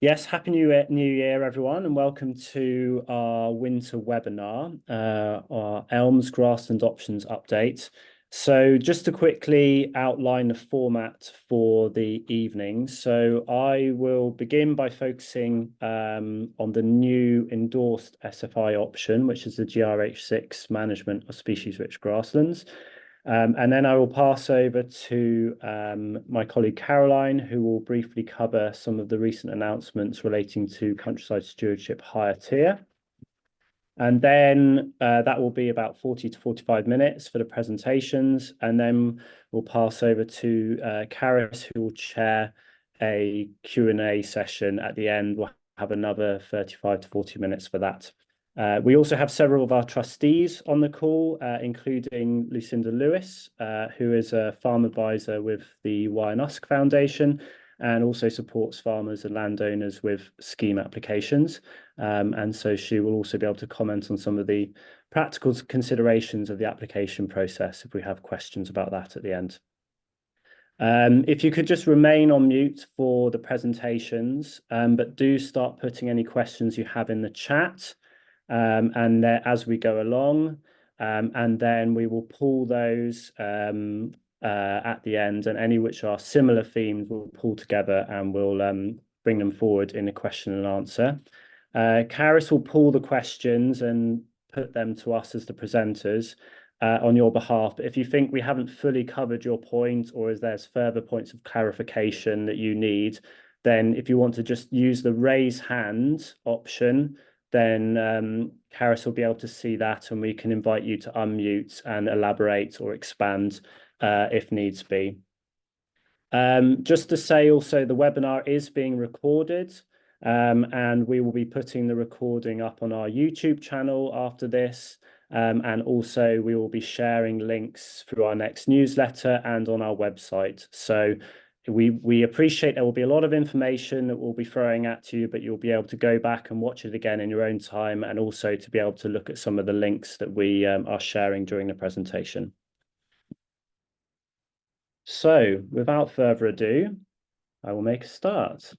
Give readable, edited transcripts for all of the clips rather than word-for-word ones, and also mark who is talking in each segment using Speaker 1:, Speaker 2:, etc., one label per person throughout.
Speaker 1: Yes, Happy New Year, everyone, and welcome to our winter webinar, our ELMs Grassland Options Update. So just to quickly outline the format for the evening. So I will begin by focusing on the new endorsed SFI option, which is the GRH6 management of species-rich grasslands. And then I will pass over to my colleague Caroline, who will briefly cover some of the recent announcements relating to Countryside Stewardship Higher Tier. And then that will be about 40 to 45 minutes for the presentations. And then we'll pass over to Karis, who will chair a Q&A session at the end. We'll have another 35 to 40 minutes for that. We also have several of our trustees on the call, including Lucinda Lewis, who is a farm advisor with the Wye&Usk Foundation and also supports farmers and landowners with scheme applications. And so she will also be able to comment on some of the practical considerations of the application process if we have questions about that at the end. If you could just remain on mute for the presentations, but do start putting any questions you have in the chat. And as we go along, and then we will pull those at the end, and any which are similar themes we'll pull together and we'll bring them forward in a question and answer. Karis will pull the questions and put them to us as the presenters on your behalf. But if you think we haven't fully covered your point, or as there's further points of clarification that you need, then if you want to just use the raise hand option, then Karis will be able to see that and we can invite you to unmute and elaborate or expand if needs be. Just to say also, the webinar is being recorded and we will be putting the recording up on our YouTube channel after this. And also we will be sharing links through our next newsletter and on our website. So we appreciate there will be a lot of information that we'll be throwing at you, but you'll be able to go back and watch it again in your own time, and also to be able to look at some of the links that we are sharing during the presentation. So without further ado, I will make a start.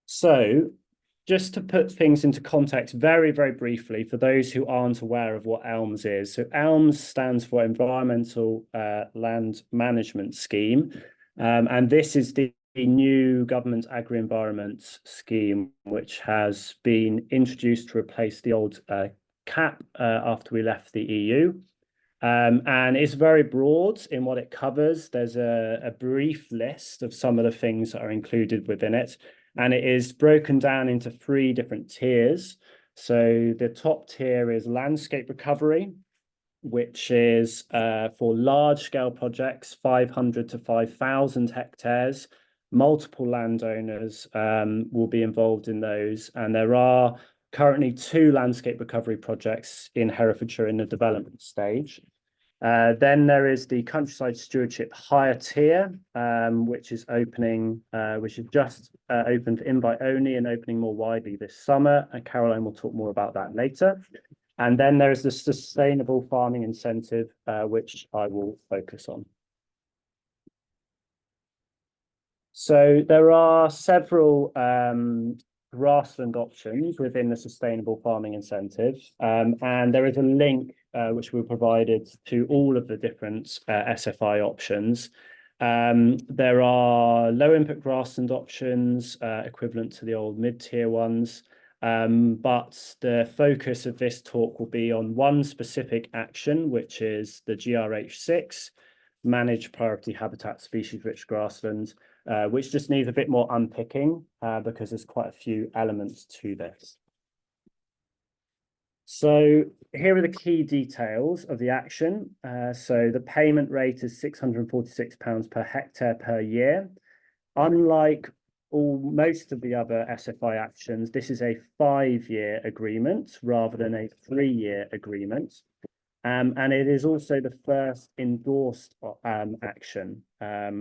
Speaker 1: So just to put things into context very, very briefly, for those who aren't aware of what ELMS is. So ELMS stands for Environmental Land Management Scheme. And this is the new government agri-environment scheme, which has been introduced to replace the old CAP after we left the EU. And it's very broad in what it covers. There's a brief list of some of the things that are included within it. And it is broken down into 3 different tiers. So the top tier is landscape recovery, which is for large-scale projects, 500 to 5,000 hectares. Multiple landowners will be involved in those. And there are currently 2 landscape recovery projects in Herefordshire in the development stage. Then there is the Countryside Stewardship Higher Tier, which is just open for invite only and opening more widely this summer. And Caroline will talk more about that later. And then there is the Sustainable Farming Incentive, which I will focus on. So there are several grassland options within the Sustainable Farming Incentive, and there is a link which we provided to all of the different SFI options. There are low input grassland options equivalent to the old mid-tier ones, but the focus of this talk will be on one specific action, which is the GRH6, Managed Priority Habitat Species-Rich Grassland, which just needs a bit more unpicking because there's quite a few elements to this. So here are the key details of the action. So the payment rate is £646 per hectare per year. Unlike most of the other SFI actions, this is a 5-year agreement rather than a 3-year agreement. And it is also the first endorsed action.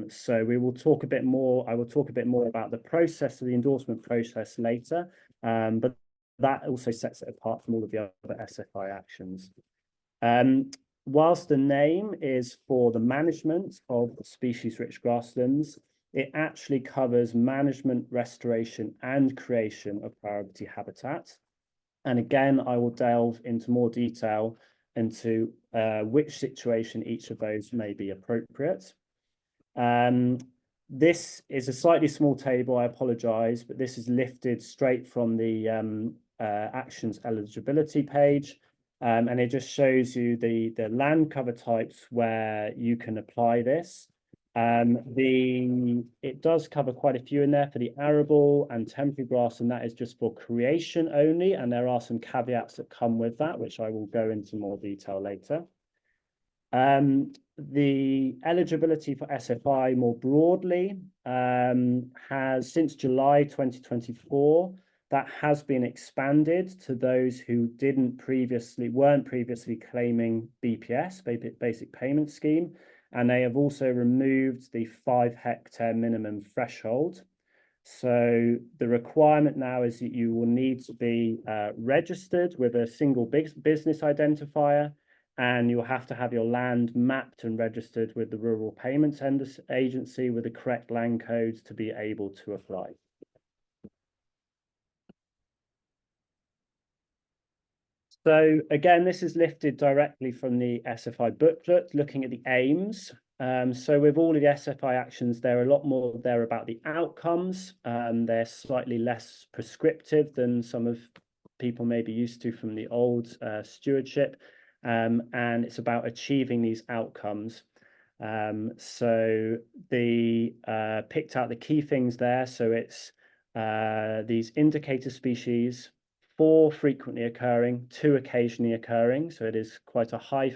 Speaker 1: So we will talk a bit more. I will talk a bit more about the process of the endorsement process later, but that also sets it apart from all of the other SFI actions. whilst the name is for the management of species-rich grasslands, it actually covers management, restoration, and creation of priority habitat. And again, I will delve into more detail into which situation each of those may be appropriate. This is a slightly small table, I apologize, but this is lifted straight from the actions eligibility page. And it just shows you the land cover types where you can apply this. It does cover quite a few in there for the arable and temporary grass, and that is just for creation only. And there are some caveats that come with that, which I will go into more detail later. The eligibility for SFI more broadly has, since July 2024, that has been expanded to those who weren't previously claiming BPS, Basic Payment Scheme, and they have also removed the 5 hectare minimum threshold. So the requirement now is that you will need to be registered with a single business identifier, and you'll have to have your land mapped and registered with the Rural Payments Agency with the correct land codes to be able to apply. So again, this is lifted directly from the SFI booklet, looking at the aims. So with all of the SFI actions, there are a lot more there about the outcomes. They're slightly less prescriptive than some of people may be used to from the old stewardship. And it's about achieving these outcomes. So the picked out the key things there. So it's these indicator species, 4 frequently occurring, 2 occasionally occurring. So it is quite a high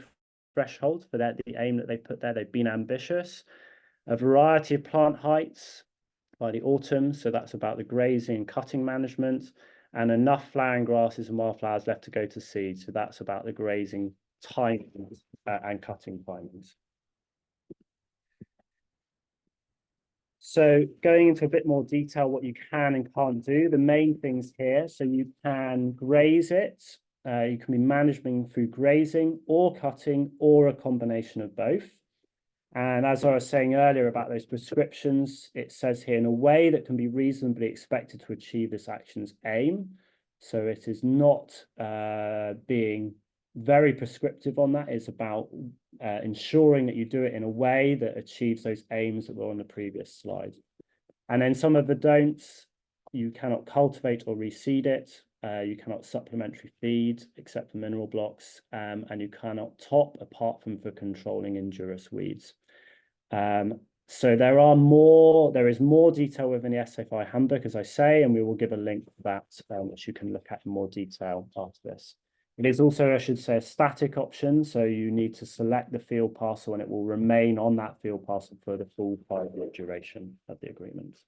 Speaker 1: threshold for that, the aim that they put there. They've been ambitious. A variety of plant heights by the autumn. So that's about the grazing and cutting management, and enough flowering grasses and wildflowers left to go to seed. So that's about the grazing timings and cutting timings. So going into a bit more detail, what you can and can't do, the main things here. So you can graze it. You can be managing through grazing or cutting or a combination of both. And as I was saying earlier about those prescriptions, it says here in a way that can be reasonably expected to achieve this action's aim. So it is not being very prescriptive on that. It's about ensuring that you do it in a way that achieves those aims that were on the previous slide. And then some of the don'ts: you cannot cultivate or reseed it. You cannot supplementary feed except for mineral blocks, and you cannot top apart from for controlling injurious weeds. So there is more detail within the SFI handbook, as I say, and we will give a link to that, which you can look at in more detail after this. It is also, I should say, a static option, so you need to select the field parcel and it will remain on that field parcel for the full 5-year duration of the agreement.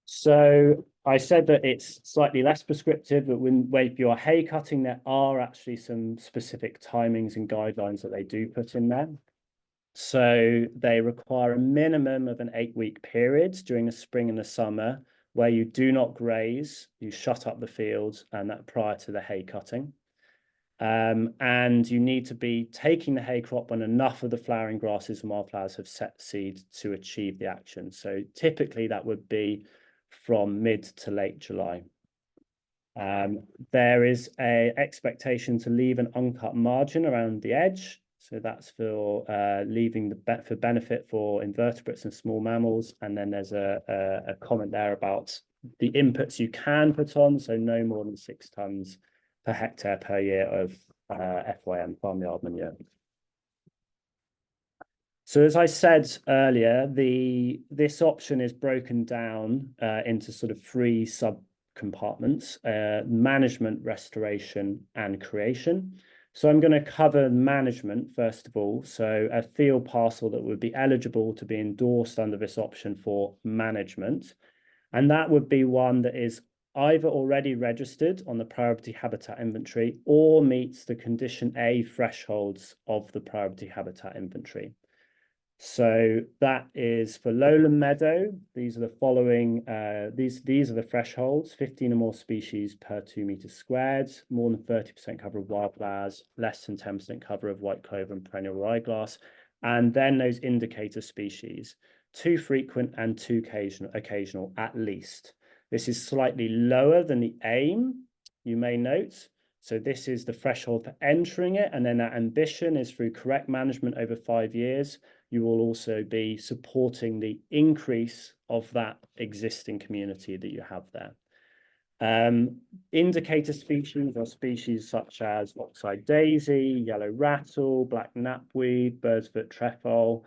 Speaker 1: So I said that it's slightly less prescriptive, but when you're hay cutting, there are actually some specific timings and guidelines that they do put in there. So they require a minimum of an 8-week period during the spring and the summer where you do not graze, you shut up the fields, and that prior to the hay cutting. And you need to be taking the hay crop when enough of the flowering grasses and wildflowers have set seed to achieve the action. So typically that would be from mid to late July. There is an expectation to leave an uncut margin around the edge. So that's for leaving for benefit for invertebrates and small mammals. And then there's a comment there about the inputs you can put on, so no more than 6 tons per hectare per year of FYM, farmyard manure. So as I said earlier, this option is broken down into sort of 3 sub-compartments: management, restoration, and creation. So I'm going to cover management first of all. So a field parcel that would be eligible to be endorsed under this option for management. And that would be one that is either already registered on the priority habitat inventory or meets the condition A thresholds of the priority habitat inventory. So that is for lowland meadow. These are the following, these are the thresholds: 15 or more species per 2 meters squared, more than 30% cover of wildflowers, less than 10% cover of white clover and perennial ryegrass. And then those indicator species, 2 frequent and 2 occasional at least. This is slightly lower than the aim, you may note. So this is the threshold for entering it, and then that ambition is through correct management over 5 years. You will also be supporting the increase of that existing community that you have there. Indicator species are species such as oxeye daisy, yellow rattle, black knapweed, birdsfoot trefoil.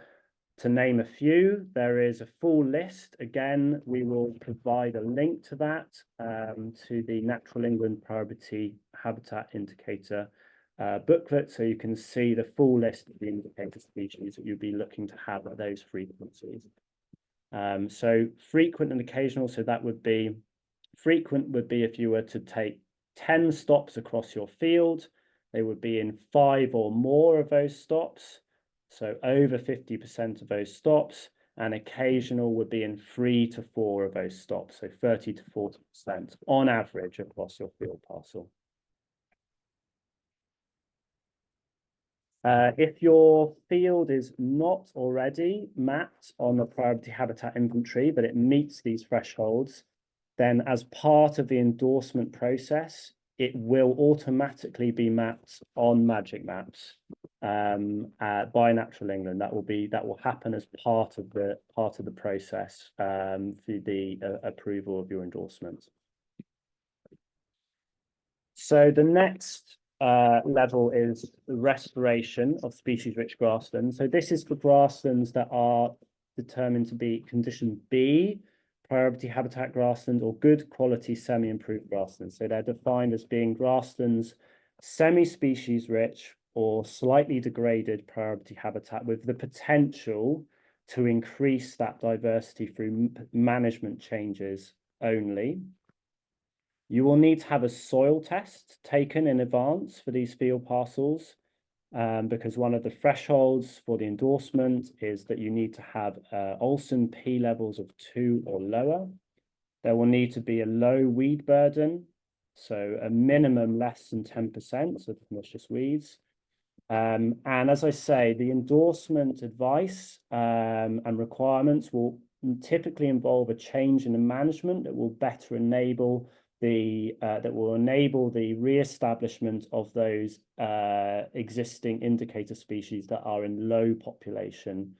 Speaker 1: To name a few, there is a full list. Again, we will provide a link to that, to the Natural England Priority Habitat Indicator booklet, so you can see the full list of the indicator species that you'll be looking to have at those frequencies. So frequent and occasional, so that would be, frequent would be if you were to take 10 stops across your field, they would be in 5 or more of those stops. So over 50% of those stops, and occasional would be in 3 to 4 of those stops, so 30 to 40% on average across your field parcel. If your field is not already mapped on the priority habitat inventory, but it meets these thresholds, then as part of the endorsement process, it will automatically be mapped on Magic Maps by Natural England. That will happen as part of the process for the approval of your endorsement. So the next level is the restoration of species-rich grasslands. So this is for grasslands that are determined to be condition B, priority habitat grassland, or good quality semi-improved grasslands. So they're defined as being grasslands semi-species rich or slightly degraded priority habitat with the potential to increase that diversity through management changes only. You will need to have a soil test taken in advance for these field parcels, because one of the thresholds for the endorsement is that you need to have Olsen P levels of 2 or lower. There will need to be a low weed burden, so a minimum less than 10% of pernicious weeds. And as I say, the endorsement advice and requirements will typically involve a change in the management that will better enable the re-establishment of those existing indicator species that are in low population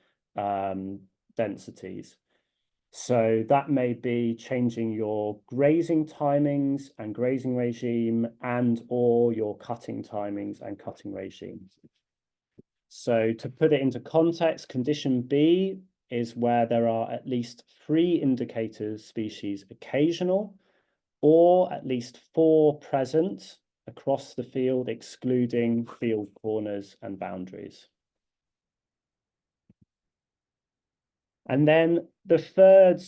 Speaker 1: densities. So that may be changing your grazing timings and grazing regime, and or your cutting timings and cutting regimes. So to put it into context, condition B is where there are at least 3 indicator species occasional, or at least 4 present across the field, excluding field corners and boundaries. And then the third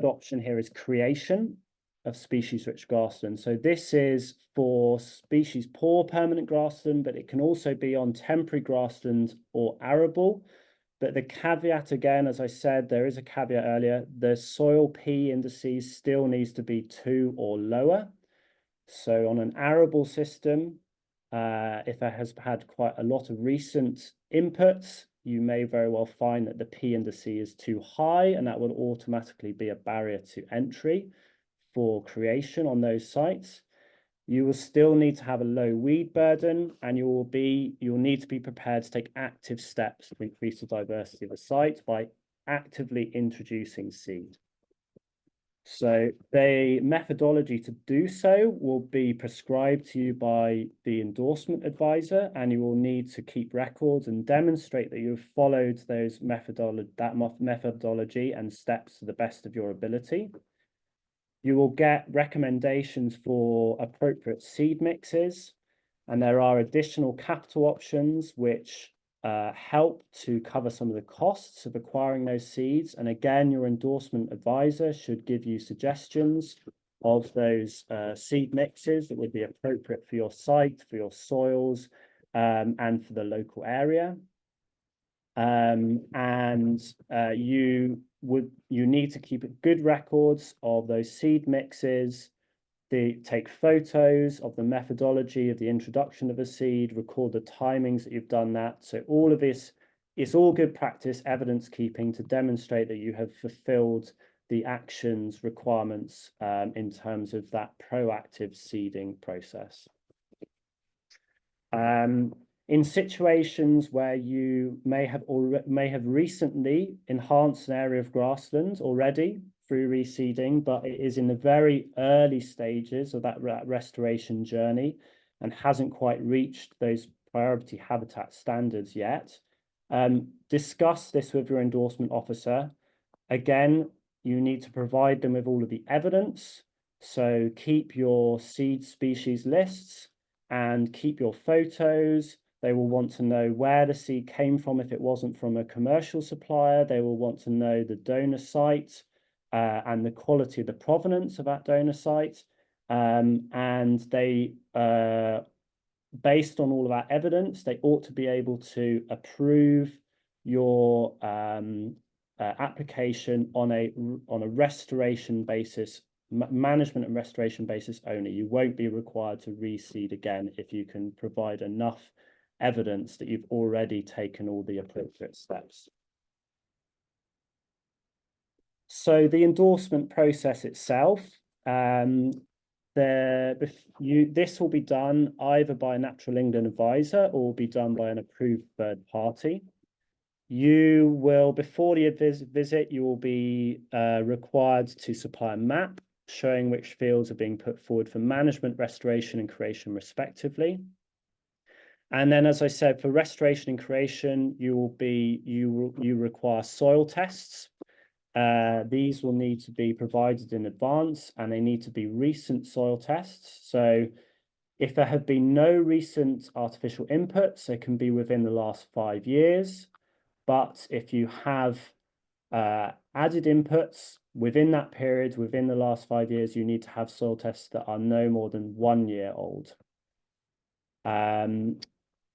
Speaker 1: option here is creation of species-rich grassland. So this is for species poor permanent grassland, but it can also be on temporary grassland or arable. But the caveat, again, as I said, there is a caveat earlier, the soil P indices still needs to be 2 or lower. So on an arable system, if it has had quite a lot of recent inputs, you may very well find that the P indice is too high, and that would automatically be a barrier to entry for creation on those sites. You will still need to have a low weed burden, and you'll need to be prepared to take active steps to increase the diversity of the site by actively introducing seed. So the methodology to do so will be prescribed to you by the endorsement advisor, and you will need to keep records and demonstrate that you've followed those methodology and steps to the best of your ability. You will get recommendations for appropriate seed mixes, and there are additional capital options which help to cover some of the costs of acquiring those seeds. And again, your endorsement advisor should give you suggestions of those seed mixes that would be appropriate for your site, for your soils, and for the local area. and you need to keep good records of those seed mixes. Take photos of the methodology of the introduction of a seed, record the timings that you've done that. So all of this is all good practice evidence keeping to demonstrate that you have fulfilled the actions requirements in terms of that proactive seeding process. In situations where you may have recently enhanced an area of grassland already through reseeding, but it is in the very early stages of that restoration journey and hasn't quite reached those priority habitat standards yet, discuss this with your endorsement officer. Again, you need to provide them with all of the evidence. So keep your seed species lists and keep your photos. They will want to know where the seed came from if it wasn't from a commercial supplier. They will want to know the donor site and the quality of the provenance of that donor site. And they, based on all of that evidence, they ought to be able to approve your application on a restoration basis, management and restoration basis only. You won't be required to reseed again if you can provide enough evidence that you've already taken all the appropriate steps. So the endorsement process itself, this will be done either by a Natural England advisor or will be done by an approved third party. You will, before the visit, you will be required to supply a map showing which fields are being put forward for management, restoration, and creation, respectively. And then, as I said, for restoration and creation, you require soil tests. These will need to be provided in advance, and they need to be recent soil tests. So if there have been no recent artificial inputs, they can be within the last 5 years. But if you have added inputs within that period, within the last 5 years, you need to have soil tests that are no more than 1 year old.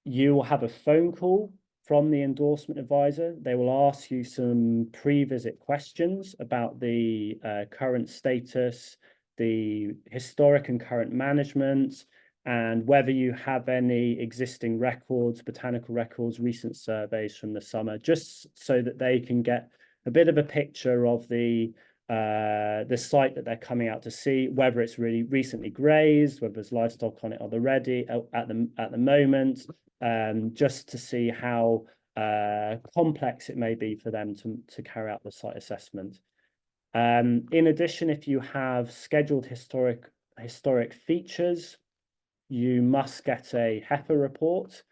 Speaker 1: You will have a phone call from the endorsement advisor. They will ask you some pre-visit questions about the current status, the historic and current management, and whether you have any existing records, botanical records, recent surveys from the summer, just so that they can get a bit of a picture of the site that they're coming out to see, whether it's really recently grazed, whether there's livestock on it already at the moment, just to see how complex it may be for them to carry out the site assessment. In addition, if you have scheduled historic features, you must get a Heifer report,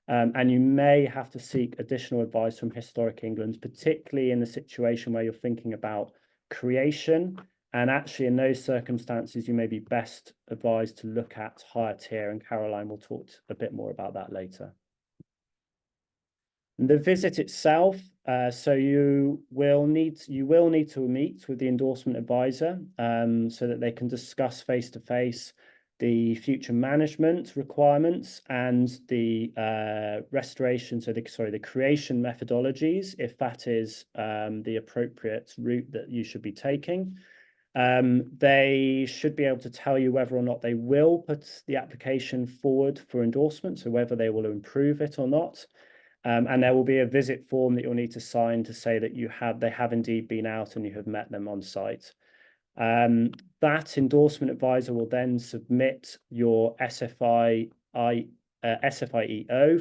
Speaker 1: and you may have to seek additional advice from Historic England, particularly in the situation where you're thinking about creation. And actually, in those circumstances, you may be best advised to look at Higher Tier, and Caroline will talk a bit more about that later. And the visit itself, so you will need to meet with the endorsement advisor so that they can discuss face-to-face the future management requirements and the restoration, the creation methodologies, if that is the appropriate route that you should be taking. They should be able to tell you whether or not they will put the application forward for endorsement, so whether they will improve it or not. And there will be a visit form that you'll need to sign to say that they have indeed been out and you have met them on site. That endorsement advisor will then submit your SFIEO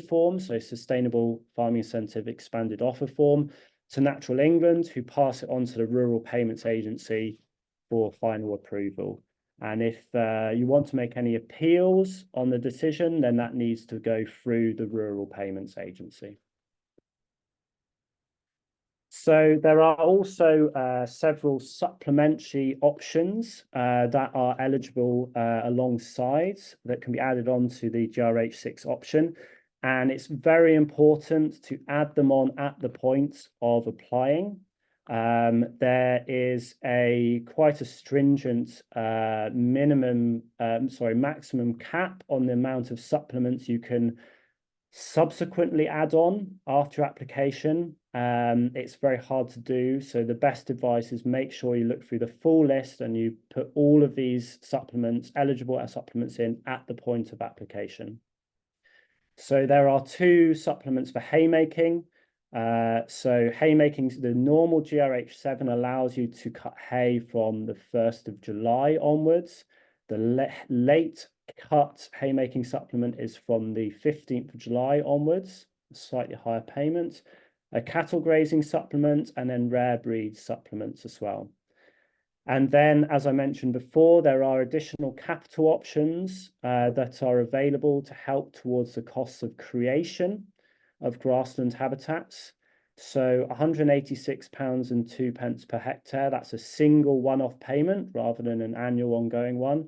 Speaker 1: form, so Sustainable Farming Incentive Expanded Offer form, to Natural England, who pass it on to the Rural Payments Agency for final approval. And if you want to make any appeals on the decision, then that needs to go through the Rural Payments Agency. So there are also several supplementary options that are eligible alongside that can be added on to the GRH6 option. And it's very important to add them on at the point of applying. There is quite a stringent maximum cap on the amount of supplements you can Subsequently add on after application, it's very hard to do. So the best advice is make sure you look through the full list and you put all of these supplements, eligible supplements in at the point of application. So there are two supplements for haymaking. So haymaking, the normal GRH7 allows you to cut hay from the 1st of July onwards. The late cut haymaking supplement is from the 15th of July onwards, a slightly higher payment. A cattle grazing supplement and then rare breed supplements as well. And then, as I mentioned before, there are additional capital options that are available to help towards the costs of creation of grassland habitats. So £186.02 per hectare, that's a single one-off payment rather than an annual ongoing one.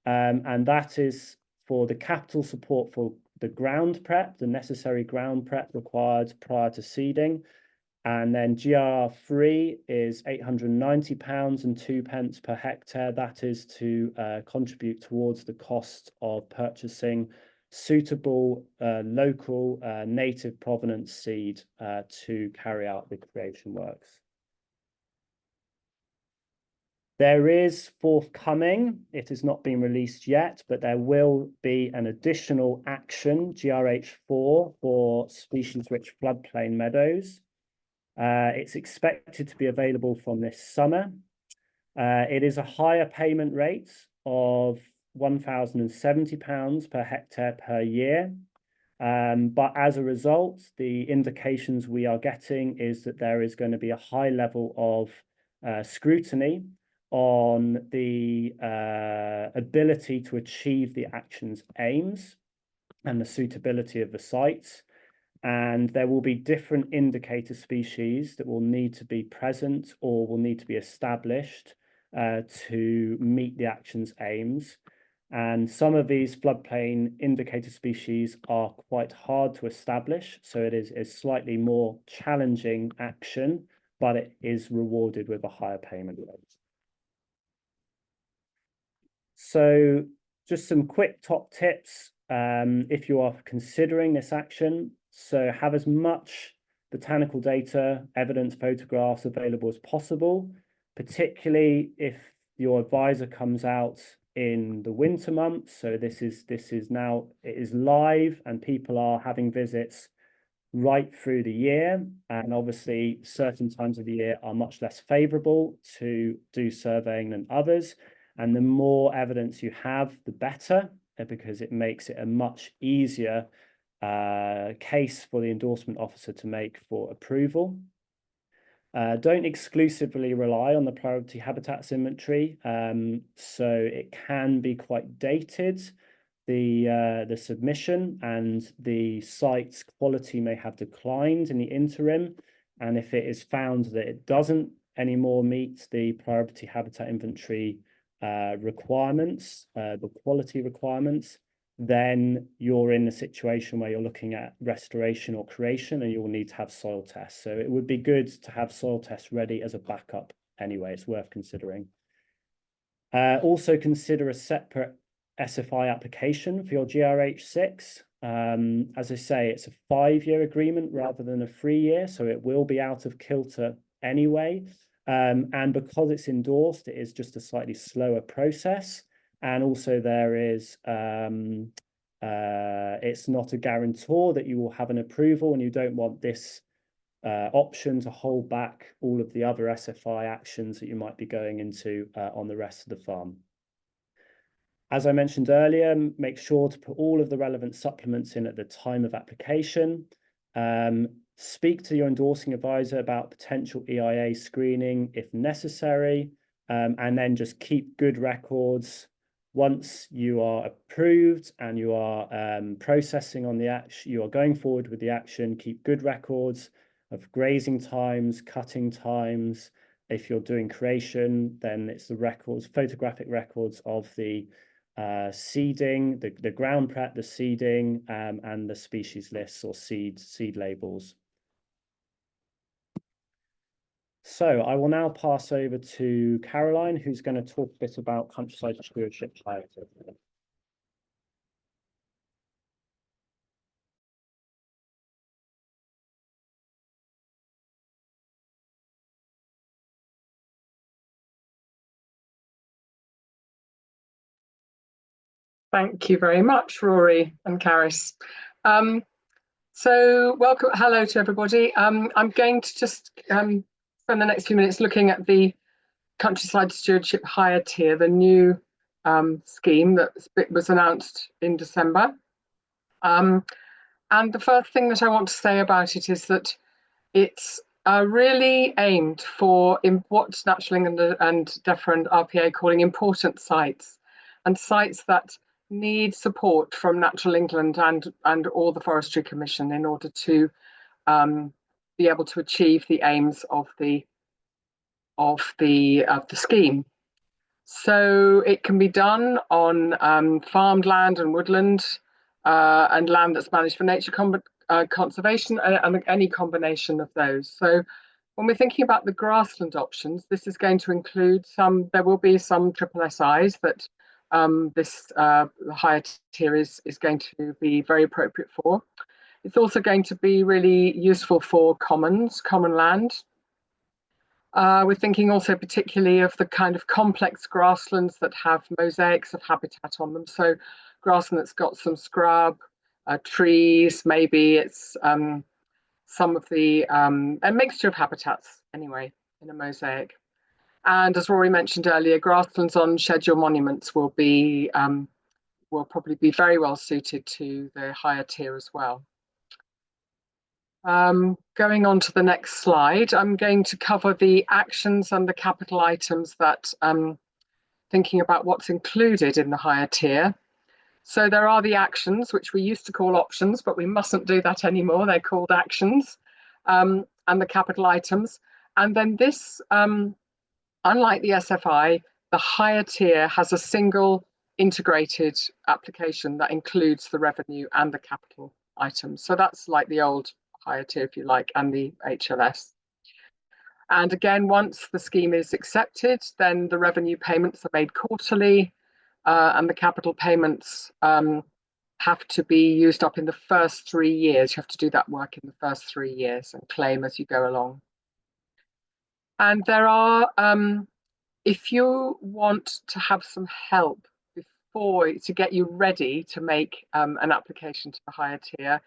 Speaker 1: And that is for the capital support for the ground prep, the necessary ground prep required prior to seeding. And then GR3 is £890.02 per hectare. That is to contribute towards the cost of purchasing suitable local native provenance seed to carry out the creation works. There is forthcoming, it has not been released yet, but there will be an additional action, GRH4, for species-rich floodplain meadows. It's expected to be available from this summer. It is a higher payment rate of £1,070 per hectare per year. But as a result, the indications we are getting is that there is going to be a high level of scrutiny on the ability to achieve the action's aims and the suitability of the sites. And there will be different indicator species that will need to be present or will need to be established to meet the action's aims. And some of these floodplain indicator species are quite hard to establish. So it is a slightly more challenging action, but it is rewarded with a higher payment rate. So just some quick top tips if you are considering this action. So have as much botanical data, evidence, photographs available as possible, particularly if your advisor comes out in the winter months. So this is now, it is live and people are having visits right through the year. And obviously certain times of the year are much less favorable to do surveying than others. And the more evidence you have, the better, because it makes it a much easier case for the endorsement officer to make for approval. Don't exclusively rely on the priority habitats inventory. So it can be quite dated, the submission, and the site's quality may have declined in the interim. And if it is found that it doesn't anymore meet the priority habitat inventory requirements, the quality requirements, then you're in a situation where you're looking at restoration or creation and you'll need to have soil tests. So it would be good to have soil tests ready as a backup anyway. It's worth considering. Also consider a separate SFI application for your GRH6. As I say, it's a 5-year agreement rather than a 3-year, so it will be out of kilter anyway. And because it's endorsed, it is just a slightly slower process. And also there is, it's not a guarantor that you will have an approval, and you don't want this option to hold back all of the other SFI actions that you might be going into on the rest of the farm. As I mentioned earlier, make sure to put all of the relevant supplements in at the time of application. Speak to your endorsing advisor about potential EIA screening if necessary, and then just keep good records. Once you are approved and you are processing on the action, you are going forward with the action, keep good records of grazing times, cutting times. If you're doing creation, then it's the records, photographic records of the seeding, the ground prep, the seeding, and the species lists or seed labels. So I will now pass over to Caroline, who's going to talk a bit about Countryside Stewardship Higher Tier.
Speaker 2: Thank you very much, Rory and Caris. So welcome, hello to everybody. I'm going to just spend the next few minutes looking at the Countryside Stewardship Higher Tier, the new scheme that was announced in December. And the first thing that I want to say about it is that it's really aimed for what Natural England and DEFRA and RPA are calling important sites, and sites that need support from Natural England and all the Forestry Commission in order to be able to achieve the aims of the scheme. So it can be done on farmed land and woodland and land that's managed for nature conservation and any combination of those. So when we're thinking about the grassland options, this is going to include there will be some SSSIs that this higher tier is going to be very appropriate for. It's also going to be really useful for common land. We're thinking also particularly of the kind of complex grasslands that have mosaics of habitat on them. So grassland that's got some scrub, trees, maybe it's some of the, a mixture of habitats anyway, in a mosaic. And as Rory mentioned earlier, grasslands on schedule monuments will probably be very well suited to the higher tier as well. Going on to the next slide, I'm going to cover the actions and the capital items that thinking about what's included in the higher tier. So there are the actions, which we used to call options, but we mustn't do that anymore. They're called actions, and the capital items. And then this, unlike the SFI, the higher tier has a single integrated application that includes the revenue and the capital items. So that's like the old higher tier, if you like, and the HLS. And again, once the scheme is accepted, then the revenue payments are made quarterly, and the capital payments have to be used up in the first 3 years. You have to do that work in the first 3 years and claim as you go along. And there are, if you want to have some help to get you ready to make an application to the higher tier,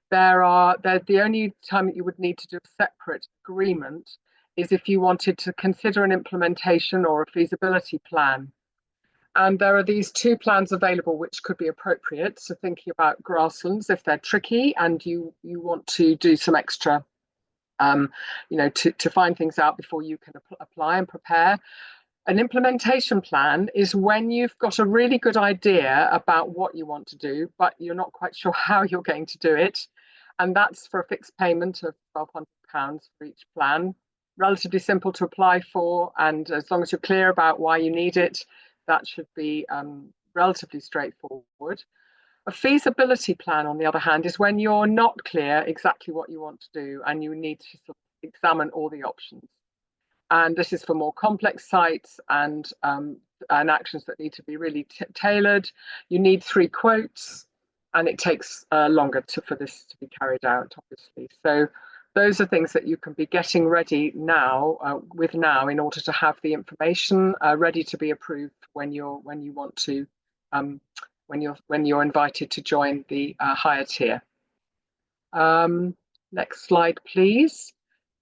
Speaker 2: the only time that you would need to do a separate agreement is if you wanted to consider an implementation or a feasibility plan. And there are these 2 plans available which could be appropriate. So thinking about grasslands, if they're tricky and you want to do some extra, to find things out before you can apply and prepare. An implementation plan is when you've got a really good idea about what you want to do, but you're not quite sure how you're going to do it. And that's for a fixed payment of £1,200 for each plan. Relatively simple to apply for, and as long as you're clear about why you need it, that should be relatively straightforward. A feasibility plan, on the other hand, is when you're not clear exactly what you want to do and you need to sort of examine all the options. And this is for more complex sites and actions that need to be really tailored. You need 3 quotes, and it takes longer for this to be carried out, obviously. So those are things that you can be getting ready now in order to have the information ready to be approved when you're invited to join the higher tier. Next slide, please.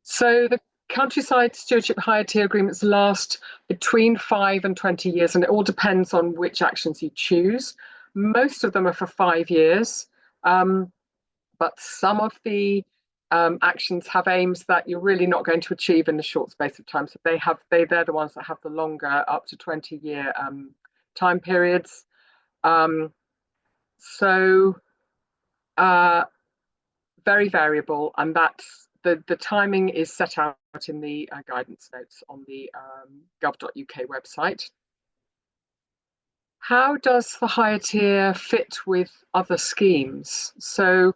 Speaker 2: So the Countryside Stewardship Higher Tier agreements last between 5 and 20 years, and it all depends on which actions you choose. Most of them are for 5 years, but some of the actions have aims that you're really not going to achieve in a short space of time. So they're the ones that have the longer, up to 20-year time periods. Very variable, and that's the timing is set out in the guidance notes on the gov.uk website. How does the higher tier fit with other schemes? So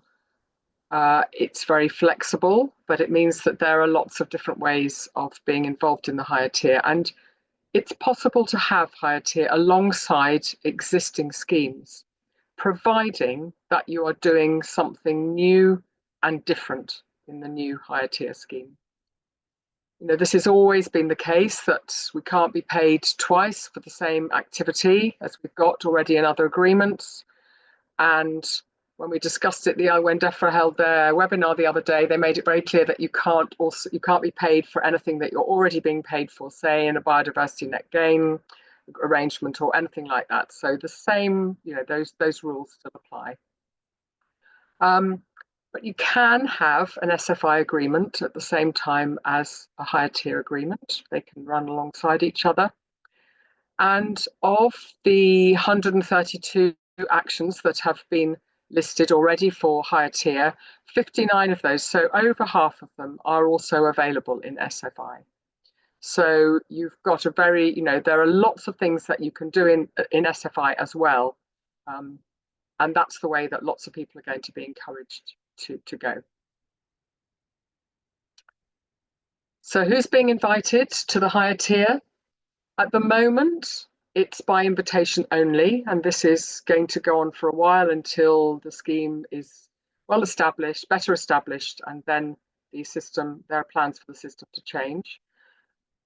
Speaker 2: it's very flexible, but it means that there are lots of different ways of being involved in the higher tier, and it's possible to have higher tier alongside existing schemes, providing that you are doing something new and different in the new higher tier scheme. This has always been the case, that we can't be paid twice for the same activity, as we've got already in other agreements. And when we discussed it, when DEFRA held their webinar the other day, they made it very clear that you can't be paid for anything that you're already being paid for, say in a biodiversity net gain arrangement or anything like that. So the same, those rules still apply. But you can have an SFI agreement at the same time as a higher tier agreement. They can run alongside each other. And of the 132 actions that have been listed already for higher tier, 59 of those, so over half of them, are also available in SFI. So you've got a very, there are lots of things that you can do in SFI as well. And that's the way that lots of people are going to be encouraged to go. So who's being invited to the higher tier? At the moment, it's by invitation only, and this is going to go on for a while until the scheme is well established, better established, and then there are plans for the system to change.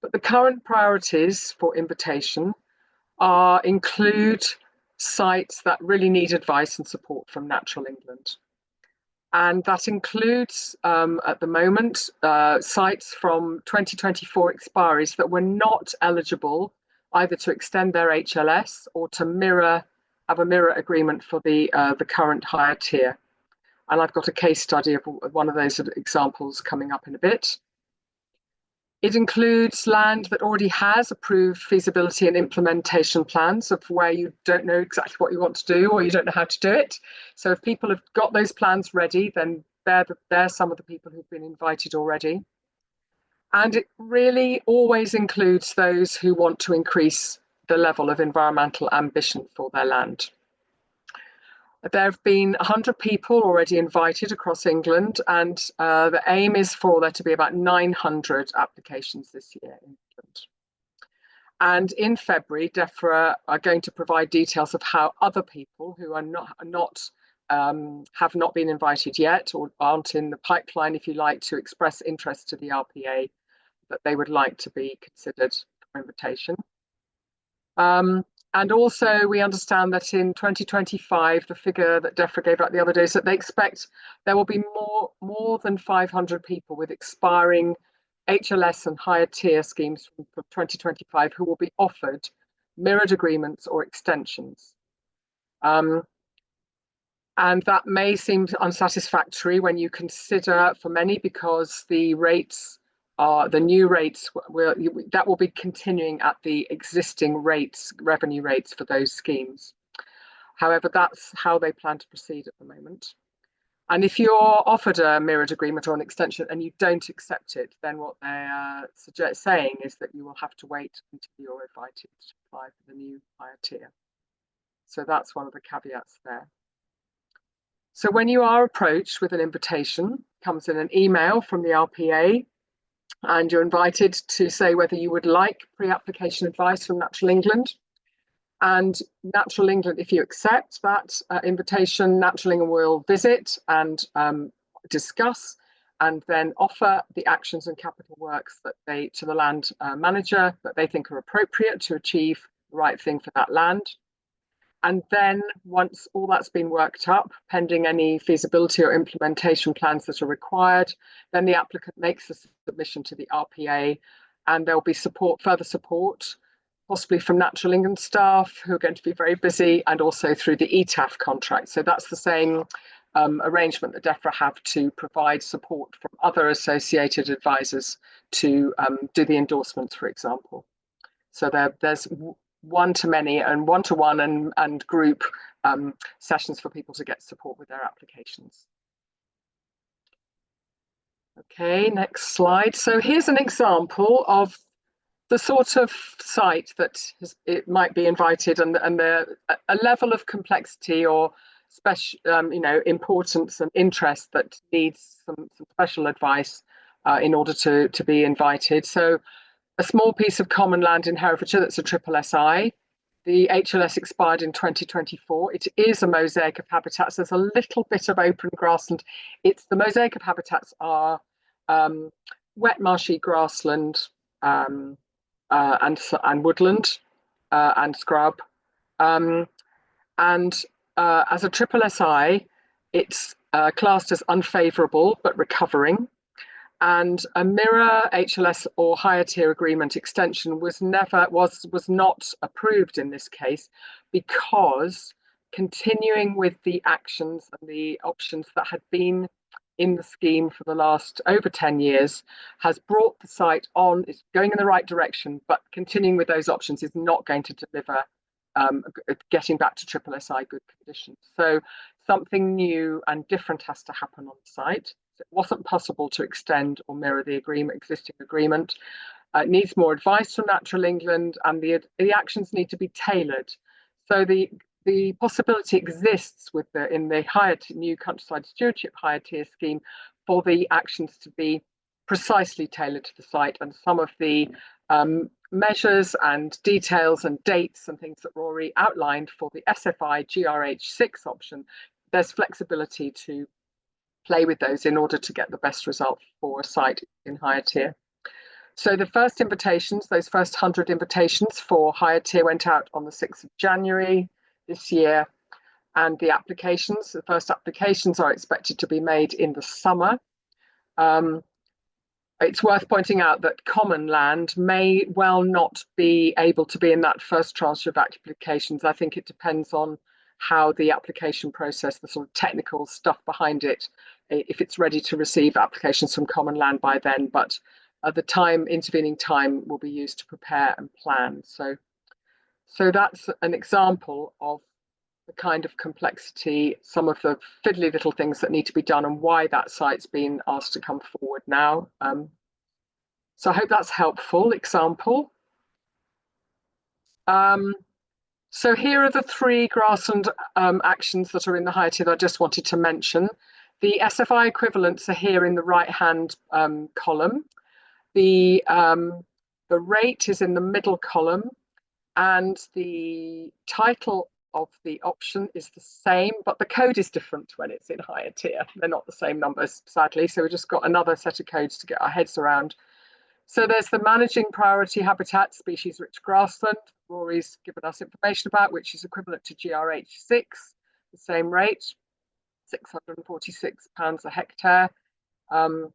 Speaker 2: But the current priorities for invitation include sites that really need advice and support from Natural England. And that includes, at the moment, sites from 2024 expiries that were not eligible either to extend their HLS or to have a mirror agreement for the current higher tier. And I've got a case study of one of those examples coming up in a bit. It includes land that already has approved feasibility and implementation plans of where you don't know exactly what you want to do or you don't know how to do it. So if people have got those plans ready, then they're some of the people who've been invited already. And it really always includes those who want to increase the level of environmental ambition for their land. There have been 100 people already invited across England, and the aim is for there to be about 900 applications this year in England. And in February, DEFRA are going to provide details of how other people who have not been invited yet or aren't in the pipeline, if you like, to express interest to the RPA, that they would like to be considered for invitation. And also, we understand that in 2025, the figure that DEFRA gave out the other day is that they expect there will be more than 500 people with expiring HLS and higher tier schemes from 2025 who will be offered mirrored agreements or extensions. And that may seem unsatisfactory when you consider, for many, because the rates the new rates that will be continuing at the existing revenue rates for those schemes. However, that's how they plan to proceed at the moment. And if you're offered a mirrored agreement or an extension and you don't accept it, then what they're saying is that you will have to wait until you're invited to apply for the new higher tier. So that's one of the caveats there. So when you are approached with an invitation, it comes in an email from the RPA, and you're invited to say whether you would like pre-application advice from Natural England. And Natural England, if you accept that invitation, Natural England will visit and discuss and then offer the actions and capital works that to the land manager that they think are appropriate to achieve the right thing for that land. And then once all that's been worked up, pending any feasibility or implementation plans that are required, then the applicant makes the submission to the RPA, and there'll be further support, possibly from Natural England staff who are going to be very busy, and also through the ETAF contract. So that's the same arrangement that DEFRA have to provide support from other associated advisors to do the endorsements, for example. So there's one-to-many and one-to-one and group sessions for people to get support with their applications. Okay, next slide. So here's an example of the sort of site that it might be invited, and a level of complexity or special, importance and interest that needs some special advice in order to be invited. So a small piece of common land in Herefordshire that's a triple SI. The HLS expired in 2024. It is a mosaic of habitats. There's a little bit of open grassland. The mosaic of habitats are wet marshy grassland, and woodland, and scrub. And as a triple SI, it's classed as unfavourable but recovering. And a mirror HLS or higher tier agreement extension was not approved in this case, because continuing with the actions and the options that had been in the scheme for the last over 10 years has brought the site on. It's going in the right direction, but continuing with those options is not going to deliver getting back to triple SI good conditions. So something new and different has to happen on the site. It wasn't possible to extend or mirror the existing agreement. It needs more advice from Natural England, and the actions need to be tailored. So the possibility exists in the new Countryside Stewardship Higher Tier scheme for the actions to be precisely tailored to the site, and some of the measures and details and dates and things that Rory outlined for the SFI GRH6 option, there's flexibility to play with those in order to get the best result for a site in higher tier. So the first invitations, those first 100 invitations for higher tier went out on the 6th of January this year. And the first applications are expected to be made in the summer. It's worth pointing out that common land may well not be able to be in that first tranche of applications. I think it depends on how the application process, the sort of technical stuff behind it, if it's ready to receive applications from common land by then. But the intervening time will be used to prepare and plan. So that's an example of the kind of complexity, some of the fiddly little things that need to be done, and why that site's been asked to come forward now. So I hope that's helpful example. So here are the 3 grassland actions that are in the higher tier that I just wanted to mention. The SFI equivalents are here in the right-hand column. The rate is in the middle column, and the title of the option is the same, but the code is different when it's in higher tier. They're not the same numbers, sadly, so we've just got another set of codes to get our heads around. So there's the managing priority habitat species rich grassland Rory's given us information about, which is equivalent to GRH6, the same rate, £646 a hectare. And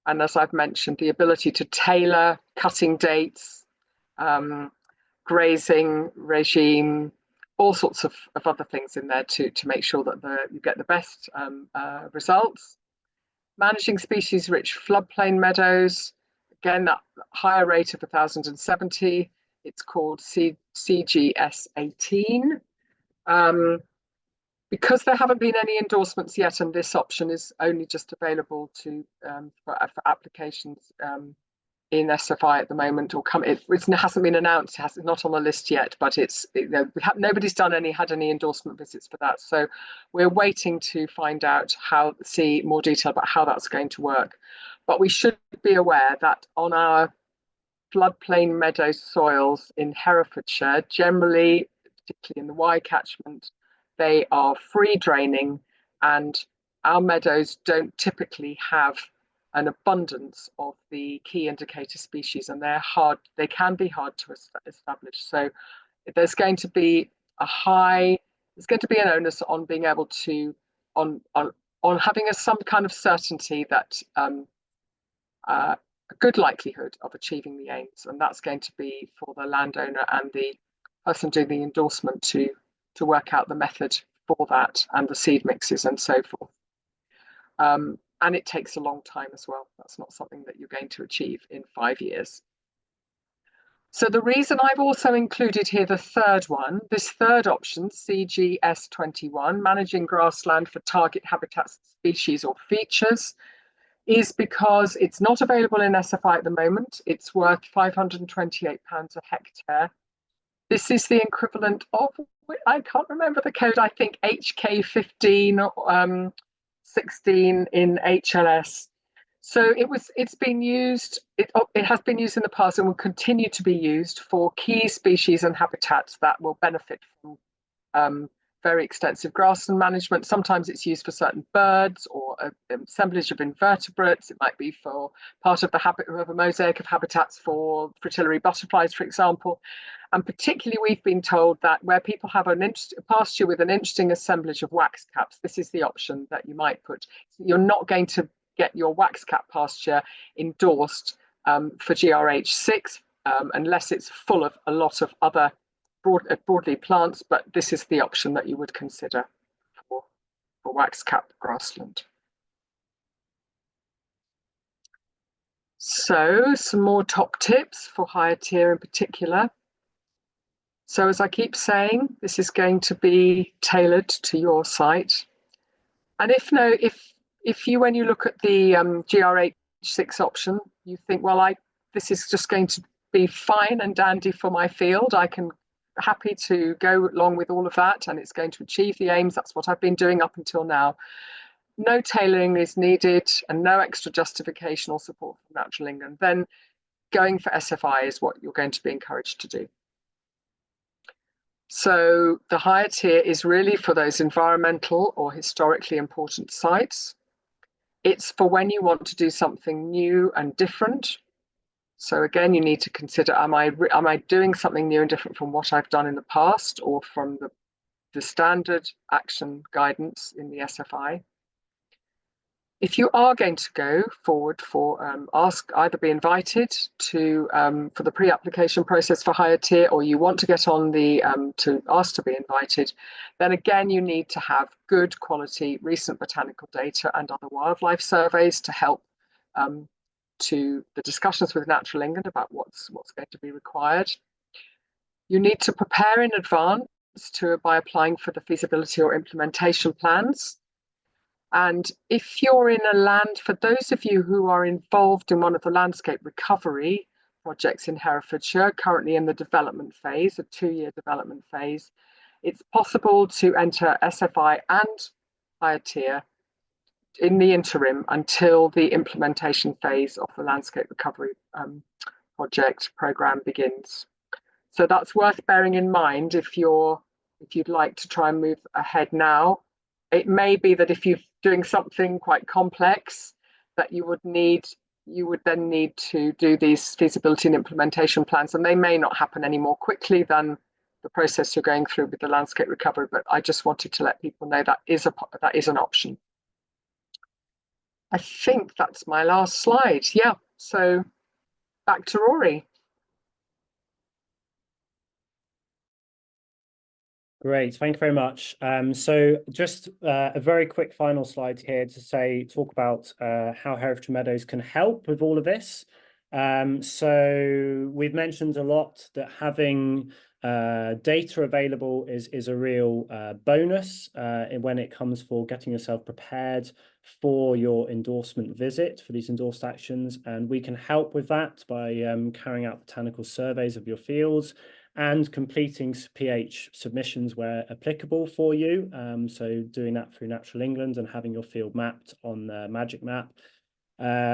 Speaker 2: as I've mentioned, the ability to tailor cutting dates, grazing regime, all sorts of other things in there to make sure that you get the best results. Managing species rich floodplain meadows, again, that higher rate of 1,070, it's called CGS 18. Because there haven't been any endorsements yet, and this option is only just available for applications in SFI at the moment, or it hasn't been announced, it's not on the list yet, but nobody's had any endorsement visits for that. So we're waiting to find out see more detail about how that's going to work. But we should be aware that on our floodplain meadow soils in Herefordshire, generally, particularly in the Y catchment, they are free draining, and our meadows don't typically have an abundance of the key indicator species, and they can be hard to establish. So there's going to be an onus on being able to, on having some kind of certainty that a good likelihood of achieving the aims, and that's going to be for the landowner and the person doing the endorsement to work out the method for that and the seed mixes and so forth. And it takes a long time as well. That's not something that you're going to achieve in 5 years. So the reason I've also included here the third one, this third option, CGS21, managing grassland for target habitats, species or features, is because it's not available in SFI at the moment. It's worth £528 a hectare. This is the equivalent of, I can't remember the code, I think HK15 or 16 in HLS. So it's been used, it has been used in the past and will continue to be used for key species and habitats that will benefit from very extensive grassland management. Sometimes it's used for certain birds or an assemblage of invertebrates. It might be for part of a mosaic of habitats for fritillary butterflies, for example. And particularly, we've been told that where people have a pasture with an interesting assemblage of wax caps, this is the option that you might put. You're not going to get your wax cap pasture endorsed for GRH6 unless it's full of a lot of other broadleaf plants, but this is the option that you would consider for wax cap grassland. So some more top tips for higher tier in particular. So as I keep saying, this is going to be tailored to your site. And if you, when you look at the GRH6 option, you think, well, this is just going to be fine and dandy for my field. I can happy to go along with all of that, and it's going to achieve the aims. That's what I've been doing up until now. No tailoring is needed and no extra justification or support from Natural England. Then going for SFI is what you're going to be encouraged to do. So the higher tier is really for those environmental or historically important sites. It's for when you want to do something new and different. So again, you need to consider, am I doing something new and different from what I've done in the past or from the standard action guidance in the SFI? If you are going to go forward for either be invited to for the pre-application process for higher tier, or you want to get on the to ask to be invited, then again you need to have good quality recent botanical data and other wildlife surveys to help to the discussions with Natural England about what's going to be required. You need to prepare in advance by applying for the feasibility or implementation plans. And if you're in a land, for those of you who are involved in one of the landscape recovery projects in Herefordshire, currently in the development phase, a 2-year development phase, it's possible to enter SFI and higher tier in the interim until the implementation phase of the landscape recovery project program begins. So that's worth bearing in mind if you'd like to try and move ahead now. It may be that if you're doing something quite complex, that you would then need to do these feasibility and implementation plans, and they may not happen any more quickly than the process you're going through with the landscape recovery. But I just wanted to let people know that is an option. I think that's my last slide. Yeah, so back to Rory.
Speaker 1: Great, thank you very much. So just a very quick final slide here to talk about how Herefordshire Meadows can help with all of this. So we've mentioned a lot that having data available is a real bonus when it comes for getting yourself prepared for your endorsement visit for these endorsed actions, and we can help with that by carrying out botanical surveys of your fields and completing pH submissions where applicable for you. So doing that through Natural England and having your field mapped on the Magic Map.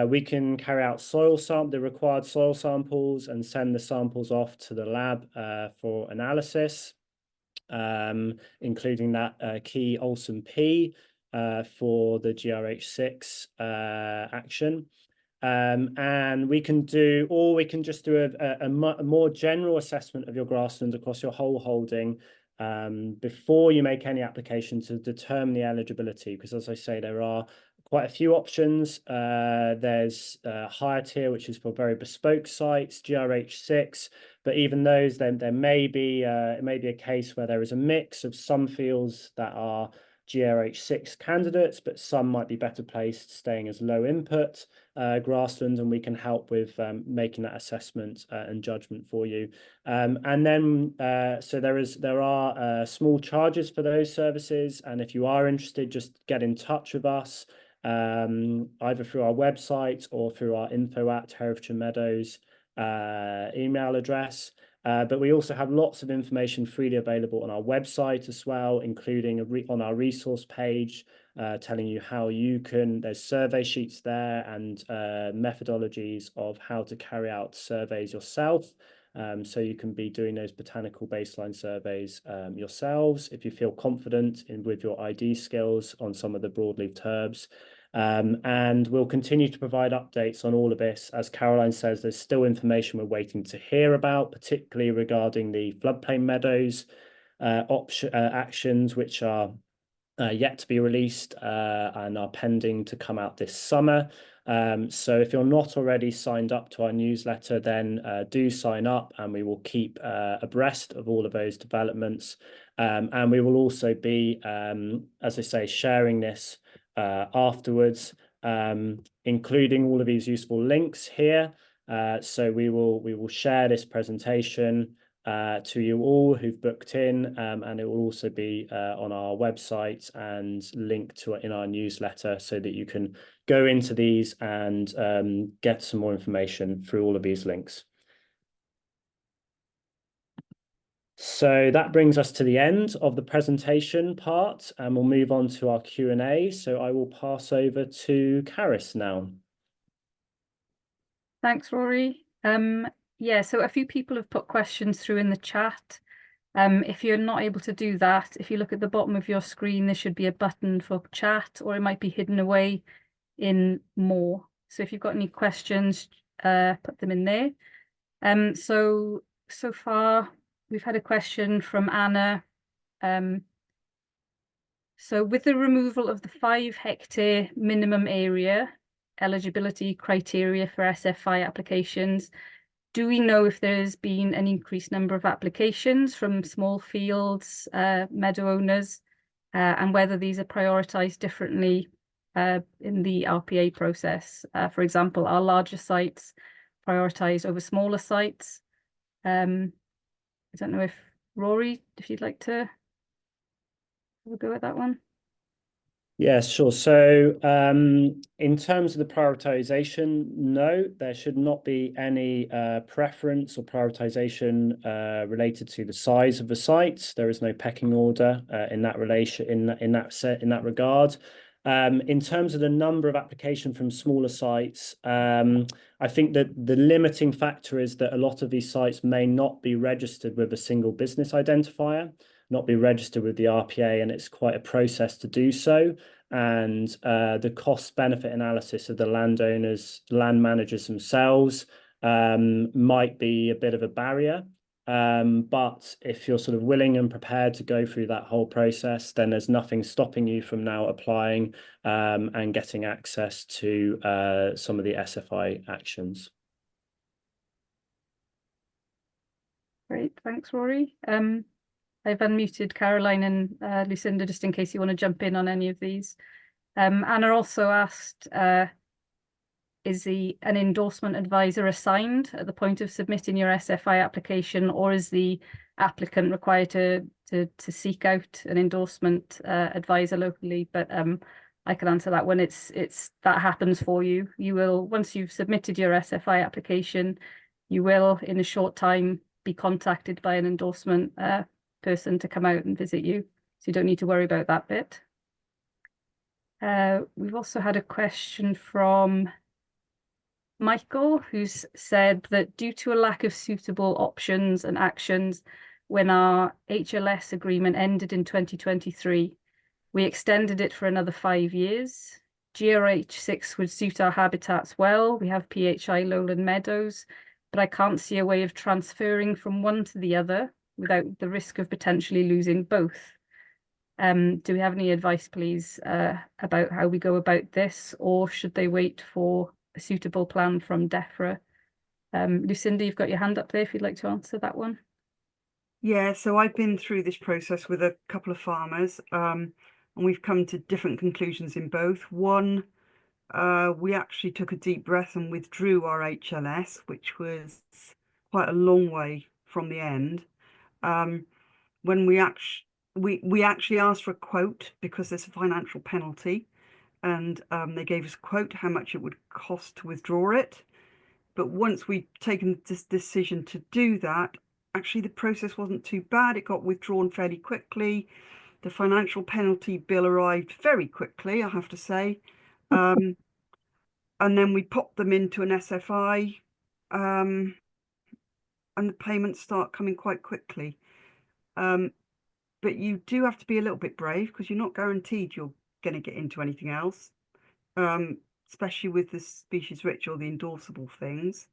Speaker 1: We can carry out the required soil samples and send the samples off to the lab for analysis, including that key Olsen P for the GRH6 action. And we can just do a more general assessment of your grassland across your whole holding before you make any application to determine the eligibility, because as I say, there are quite a few options. There's higher tier, which is for very bespoke sites, GRH6, but even those, then there may be it may be a case where there is a mix of some fields that are GRH6 candidates, but some might be better placed staying as low input grassland, and we can help with making that assessment and judgment for you. And then so there are small charges for those services, and if you are interested, just get in touch with us either through our website or through our info@Herefordshire Meadows email address. But we also have lots of information freely available on our website as well, including on our resource page, telling you how there's survey sheets there and methodologies of how to carry out surveys yourself. So you can be doing those botanical baseline surveys yourselves if you feel confident with your ID skills on some of the broadleaf herbs. And we'll continue to provide updates on all of this. As Caroline says, there's still information we're waiting to hear about, particularly regarding the floodplain meadows actions, which are yet to be released and are pending to come out this summer. So if you're not already signed up to our newsletter, then do sign up, and we will keep abreast of all of those developments. And we will also be, as I say, sharing this afterwards, including all of these useful links here. So we will share this presentation to you all who've booked in, and it will also be on our website and linked to in our newsletter, so that you can go into these and get some more information through all of these links. So that brings us to the end of the presentation part, and we'll move on to our Q&A. So I will pass over to Caris now.
Speaker 3: Thanks, Rory. Yeah, so a few people have put questions through in the chat. If you're not able to do that, if you look at the bottom of your screen, there should be a button for chat, or it might be hidden away in more. So if you've got any questions, put them in there. So far, we've had a question from Anna. So with the removal of the 5 hectare minimum area eligibility criteria for SFI applications, do we know if there's been an increased number of applications from small fields, meadow owners, and whether these are prioritised differently in the RPA process? For example, are larger sites prioritised over smaller sites? I don't know if Rory, if you'd like to have a go at that one.
Speaker 1: Yeah, sure. So in terms of the prioritization, no, there should not be any preference or prioritization related to the size of the sites. There is no pecking order in that regard. In terms of the number of applications from smaller sites, I think that the limiting factor is that a lot of these sites may not be registered with a single business identifier, not be registered with the RPA, and it's quite a process to do so. And the cost benefit analysis of the landowners, land managers themselves might be a bit of a barrier. But if you're sort of willing and prepared to go through that whole process, then there's nothing stopping you from now applying and getting access to some of the SFI actions.
Speaker 3: Great, thanks, Rory. I've unmuted Caroline and Lucinda just in case you want to jump in on any of these. Anna also asked, is an endorsement advisor assigned at the point of submitting your SFI application, or is the applicant required to seek out an endorsement advisor locally? But I can answer that when it's that happens for you. You will, once you've submitted your SFI application, you will in a short time be contacted by an endorsement person to come out and visit you, so you don't need to worry about that bit. We've also had a question from Michael, who's said that due to a lack of suitable options and actions when our HLS agreement ended in 2023, we extended it for another 5 years. GRH6 would suit our habitats well. We have PHI lowland meadows, but I can't see a way of transferring from one to the other without the risk of potentially losing both. Do we have any advice, please, about how we go about this, or should they wait for a suitable plan from DEFRA? Lucinda, you've got your hand up there if you'd like to answer that one.
Speaker 4: Yeah, so I've been through this process with a couple of farmers, and we've come to different conclusions in both. One, we actually took a deep breath and withdrew our HLS, which was quite a long way from the end. When we actually asked for a quote because there's a financial penalty, and they gave us a quote how much it would cost to withdraw it. But once we'd taken this decision to do that, actually the process wasn't too bad. It got withdrawn fairly quickly. The financial penalty bill arrived very quickly, I have to say. And then we popped them into an SFI. And and the payments start coming quite quickly. But you do have to be a little bit brave because you're not guaranteed you're going to get into anything else, especially with the species rich or the endorsable things.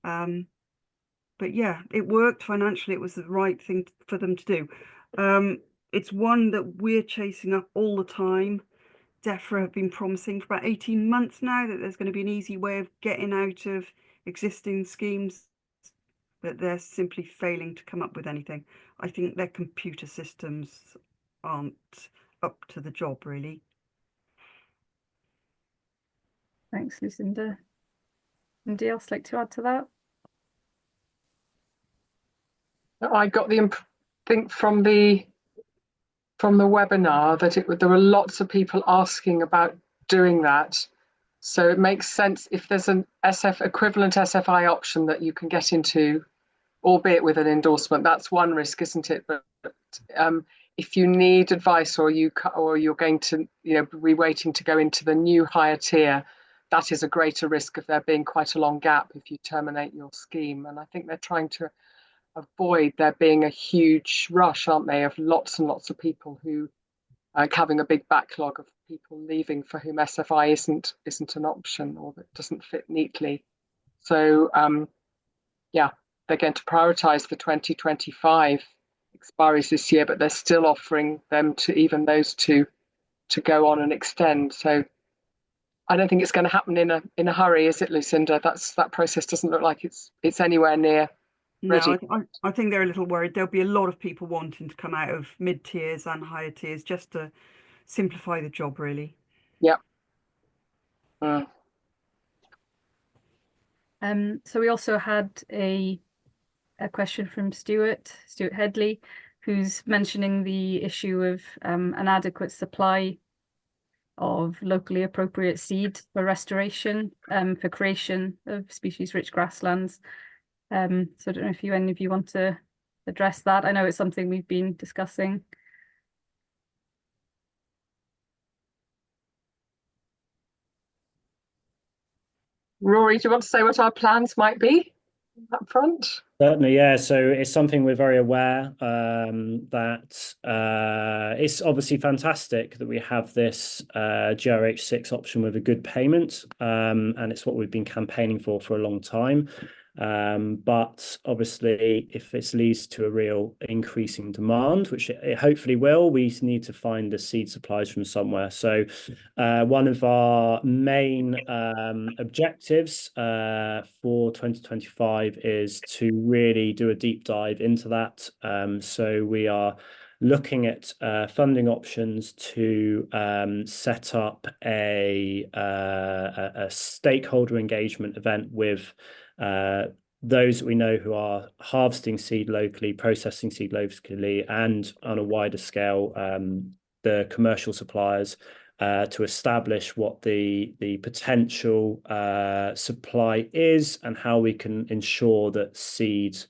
Speaker 4: But yeah, it worked financially. It was the right thing for them to do. It's one that we're chasing up all the time. DEFRA have been promising for about 18 months now that there's going to be an easy way of getting out of existing schemes, but they're simply failing to come up with anything. I think their computer systems aren't up to the job, really.
Speaker 3: Thanks, Lucinda. Anybody else like to add to that?
Speaker 2: I got the think from the webinar that there were lots of people asking about doing that. So it makes sense if there's an equivalent SFI option that you can get into, albeit with an endorsement. That's one risk, isn't it? But if you need advice or you're going to be waiting to go into the new higher tier, that is a greater risk of there being quite a long gap if you terminate your scheme. And I think they're trying to avoid there being a huge rush, aren't they, of lots and lots of people who having a big backlog of people leaving for whom SFI isn't an option or that doesn't fit neatly. So yeah, they're going to prioritise the 2025 expiries this year, but they're still offering them to even those two to go on and extend. So I don't think it's going to happen in a hurry, is it, Lucinda? That process doesn't look like it's anywhere near ready.
Speaker 4: No, I think they're a little worried. There'll be a lot of people wanting to come out of mid tiers and higher tiers just to simplify the job, really.
Speaker 2: Yeah.
Speaker 3: So we also had a question from Stuart Headley, who's mentioning the issue of an adequate supply of locally appropriate seed for restoration, for creation of species-rich grasslands. So I don't know if any of you want to address that. I know it's something we've been discussing.
Speaker 2: Rory, do you want to say what our plans might be up front?
Speaker 1: Certainly, yeah. So it's something we're very aware that it's obviously fantastic that we have this GRH6 option with a good payment, and it's what we've been campaigning for a long time. But obviously, if this leads to a real increasing demand, which it hopefully will, we need to find the seed supplies from somewhere. So one of our main objectives for 2025 is to really do a deep dive into that. So we are looking at funding options to set up a stakeholder engagement event with those that we know who are harvesting seed locally, processing seed locally, and on a wider scale, the commercial suppliers, to establish what the potential supply is and how we can ensure that seeds,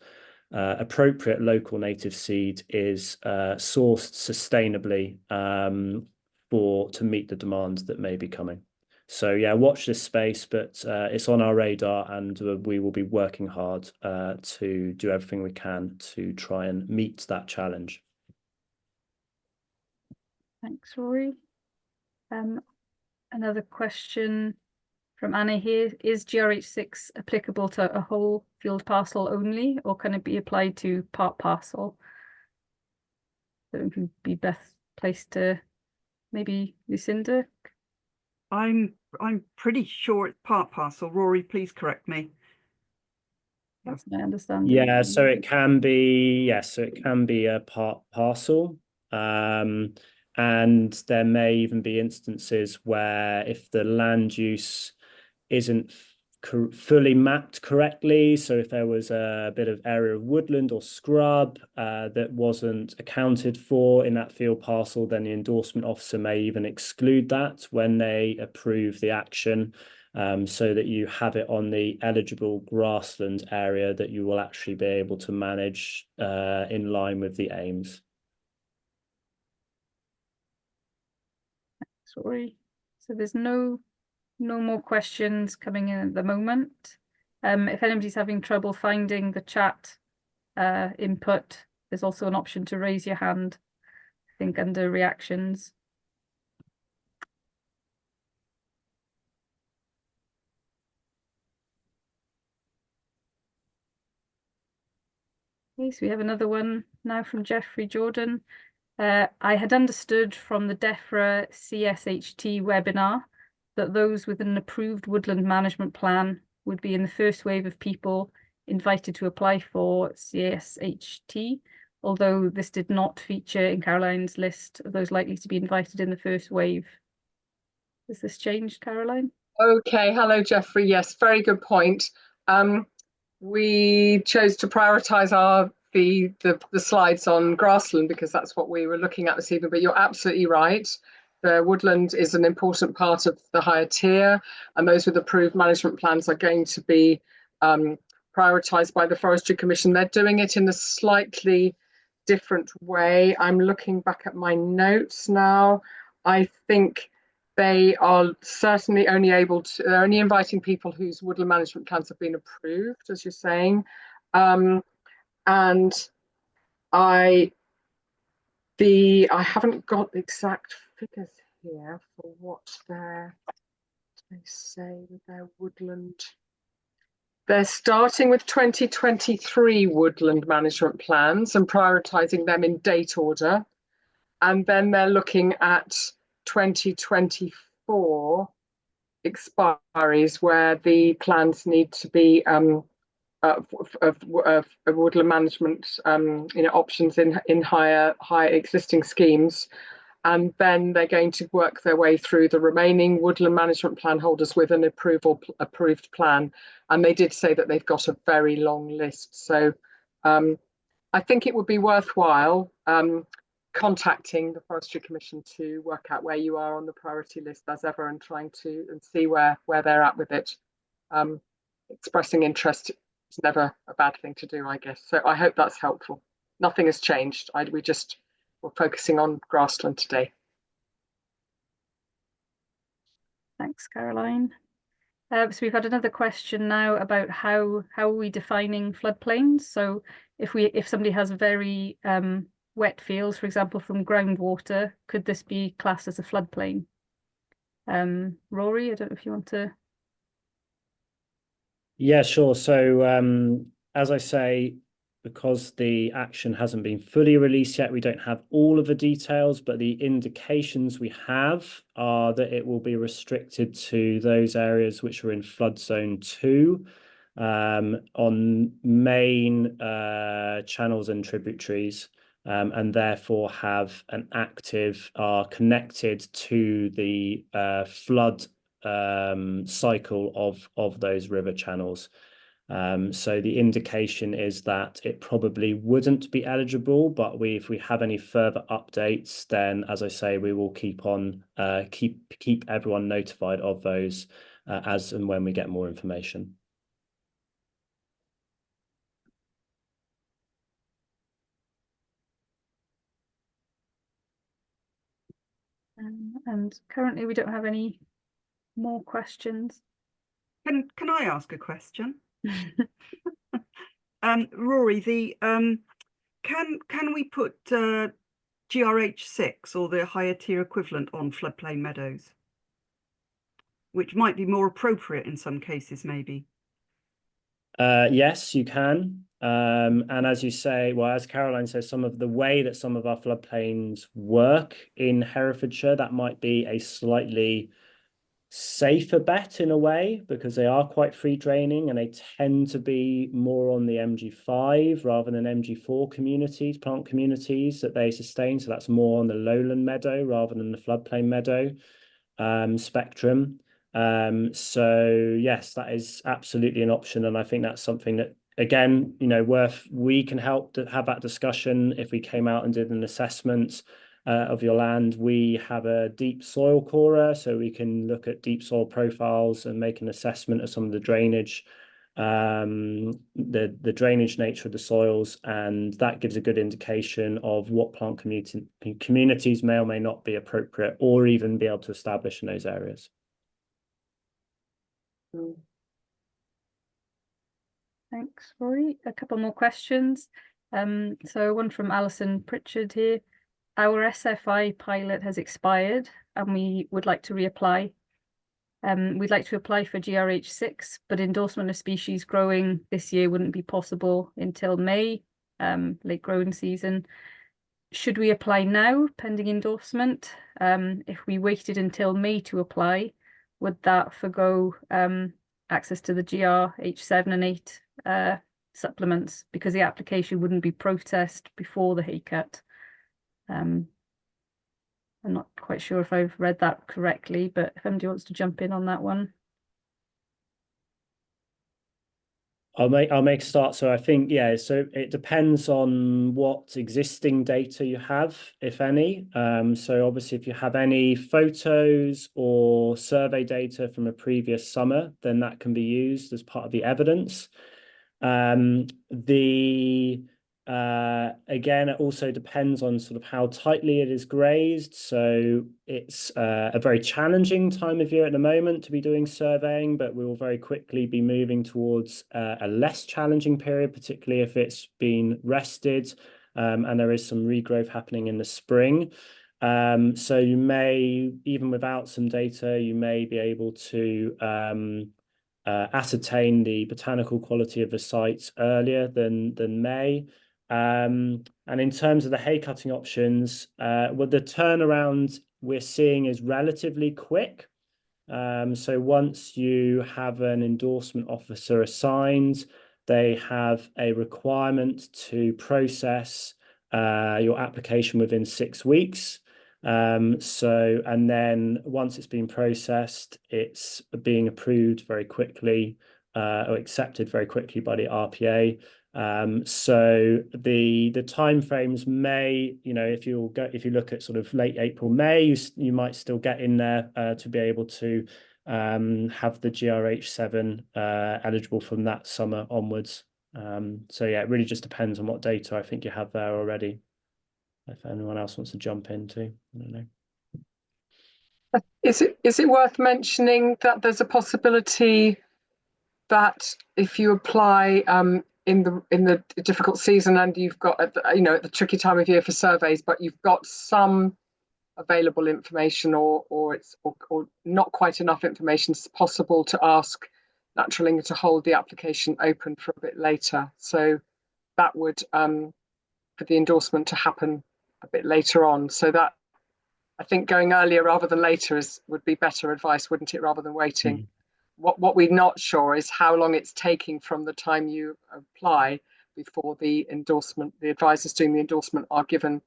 Speaker 1: appropriate local native seed, is sourced sustainably to meet the demands that may be coming. So yeah, watch this space, but it's on our radar, and we will be working hard to do everything we can to try and meet that challenge.
Speaker 3: Thanks, Rory. Another question from Anna here. Is GRH6 applicable to a whole field parcel only, or can it be applied to part parcel? So it would be best placed to maybe Lucinda.
Speaker 4: I'm pretty sure it's part parcel. Rory, please correct me.
Speaker 3: That's my understanding.
Speaker 1: Yeah, so it can be, yes, so it can be a part parcel. And there may even be instances where if the land use isn't fully mapped correctly, so if there was a bit of area of woodland or scrub that wasn't accounted for in that field parcel, then the endorsement officer may even exclude that when they approve the action, so that you have it on the eligible grassland area that you will actually be able to manage in line with the aims.
Speaker 3: Sorry, so there's no more questions coming in at the moment. If anybody's having trouble finding the chat input, there's also an option to raise your hand, I think, under reactions. Okay, so we have another one now from Jeffrey Jordan. I had understood from the DEFRA CSHT webinar that those with an approved woodland management plan would be in the first wave of people invited to apply for CSHT, although this did not feature in Caroline's list of those likely to be invited in the first wave. Has this changed, Caroline?
Speaker 2: Okay, hello, Jeffrey. Yes, very good point. We chose to prioritise the slides on Grassland because that's what we were looking at this evening, but you're absolutely right. The woodland is an important part of the higher tier, and those with approved management plans are going to be prioritised by the Forestry Commission. They're doing it in a slightly different way. I'm looking back at my notes now. I think they are certainly only they're only inviting people whose woodland management plans have been approved, as you're saying. And I haven't got exact figures here for what they say with their woodland. They're starting with 2023 woodland management plans and prioritising them in date order. And then they're looking at 2024 expiries where the plans need to be of woodland management options in higher existing schemes, and then they're going to work their way through the remaining woodland management plan holders with an approved plan. And they did say that they've got a very long list, so I think it would be worthwhile contacting the Forestry Commission to work out where you are on the priority list as ever, and trying to see where they're at with it. Expressing interest is never a bad thing to do, I guess. So I hope that's helpful. Nothing has changed. We're focusing on Grassland today.
Speaker 3: Thanks, Caroline. So we've had another question now about how are we defining floodplains? So if somebody has very wet fields, for example, from groundwater, could this be classed as a floodplain? Rory, I don't know if you want to.
Speaker 1: Yeah, sure. So as I say, because the action hasn't been fully released yet, we don't have all of the details, but the indications we have are that it will be restricted to those areas which are in flood zone 2 on main channels and tributaries, and therefore have an active, are connected to the flood cycle of those river channels. So the indication is that it probably wouldn't be eligible, but if we have any further updates, then as I say, we will keep everyone notified of those as and when we get more information.
Speaker 3: And currently we don't have any more questions.
Speaker 4: Can I ask a question? Rory, can we put GRH6 or the higher tier equivalent on floodplain meadows, which might be more appropriate in some cases, maybe?
Speaker 1: Yes, you can. And as you say, well, as Caroline says, some of the way that some of our floodplains work in Herefordshire, that might be a slightly safer bet in a way, because they are quite free draining and they tend to be more on the MG5 rather than MG4 communities, plant communities that they sustain. So that's more on the lowland meadow rather than the floodplain meadow spectrum. So yes, that is absolutely an option, and I think that's something that, again, we can help to have that discussion. If we came out and did an assessment of your land, we have a deep soil corer, so we can look at deep soil profiles and make an assessment of some of the drainage, the drainage nature of the soils, and that gives a good indication of what plant communities may or may not be appropriate or even be able to establish in those areas.
Speaker 3: Thanks, Rory. A couple more questions. So one from Alison Pritchard here. Our SFI pilot has expired and we would like to reapply. We'd like to apply for GRH6, but endorsement of species growing this year wouldn't be possible until May, late growing season. Should we apply now, pending endorsement? If we waited until May to apply, would that forgo access to the GRH7 and 8 supplements because the application wouldn't be processed before the hay cut? I'm not quite sure if I've read that correctly, but if anybody wants to jump in on that one.
Speaker 1: I'll make a start. So I think, yeah, so it depends on what existing data you have, if any. So obviously if you have any photos or survey data from a previous summer, then that can be used as part of the evidence. Again, it also depends on sort of how tightly it is grazed. So it's a very challenging time of year at the moment to be doing surveying, but we will very quickly be moving towards a less challenging period, particularly if it's been rested and there is some regrowth happening in the spring. So you may, even without some data, you may be able to ascertain the botanical quality of the sites earlier than May. And in terms of the hay cutting options, well, the turnaround we're seeing is relatively quick. So once you have an endorsement officer assigned, they have a requirement to process your application within 6 weeks. And then once it's been processed, it's being approved very quickly or accepted very quickly by the RPA. So the timeframes may, if you look at sort of late April, May, you might still get in there to be able to have the GRH7 eligible from that summer onwards. So yeah, it really just depends on what data I think you have there already. If anyone else wants to jump in too, I don't know.
Speaker 2: Is it worth mentioning that there's a possibility that if you apply in the difficult season and you've got at the tricky time of year for surveys, but you've got some available information or not quite enough information, it's possible to ask Natural England to hold the application open for a bit later. So that would for the endorsement to happen a bit later on. So that, I think, going earlier rather than later would be better advice, wouldn't it, rather than waiting? Mm. What we're not sure is how long it's taking from the time you apply before the endorsement, the advisors doing the endorsement are given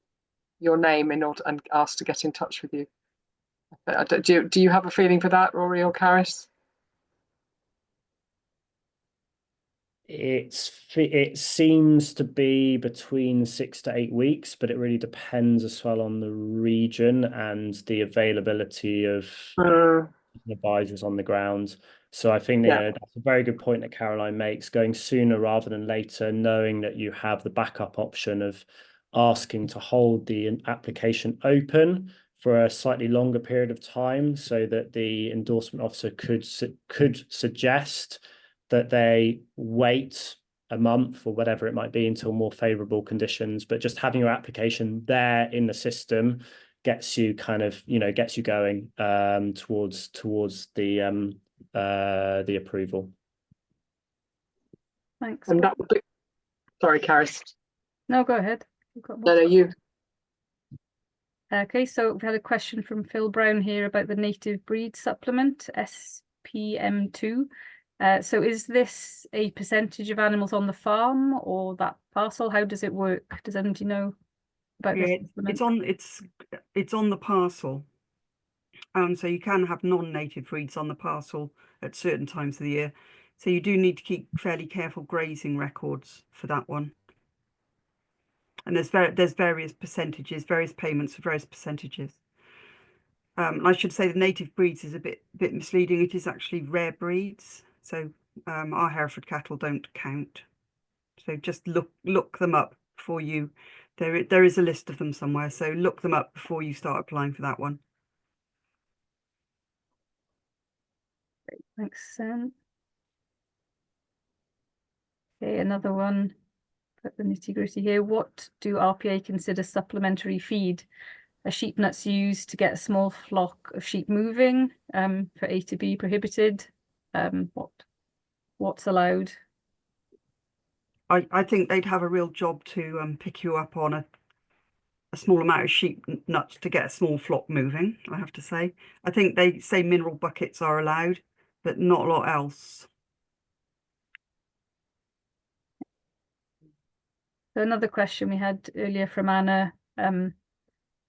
Speaker 2: your name in order and asked to get in touch with you. Do you have a feeling for that, Rory or Caris?
Speaker 1: It seems to be between 6 to 8 weeks, but it really depends as well on the region and the availability of advisors on the ground. So I think that's a very good point that Caroline makes, going sooner rather than later, knowing that you have the backup option of asking to hold the application open for a slightly longer period of time, so that the endorsement officer could suggest that they wait a month or whatever it might be until more favorable conditions. But just having your application there in the system gets you going towards the approval.
Speaker 3: Thanks.
Speaker 2: And that would be, sorry, Caris.
Speaker 3: No, go ahead.
Speaker 2: No, you.
Speaker 3: Okay, so we've had a question from Phil Brown here about the native breed supplement, SPM2. So is this a percentage of animals on the farm or that parcel? How does it work? Does anybody know about this?
Speaker 4: It's on the parcel. So you can have non-native breeds on the parcel at certain times of the year. So you do need to keep fairly careful grazing records for that one. And there's various percentages, various payments for various percentages. I should say the native breeds is a bit misleading. It is actually rare breeds. So our Hereford cattle don't count. So just look them up before you. There is a list of them somewhere. So look them up before you start applying for that one.
Speaker 3: Thanks, Sam. Okay, another one, put the nitty-gritty here. What do RPA consider supplementary feed? Are sheep nuts used to get a small flock of sheep moving, for A to B prohibited? What's allowed?
Speaker 4: I think they'd have a real job to pick you up on a small amount of sheep nuts to get a small flock moving, I have to say. I think they say mineral buckets are allowed, but not a lot else.
Speaker 3: So another question we had earlier from Anna,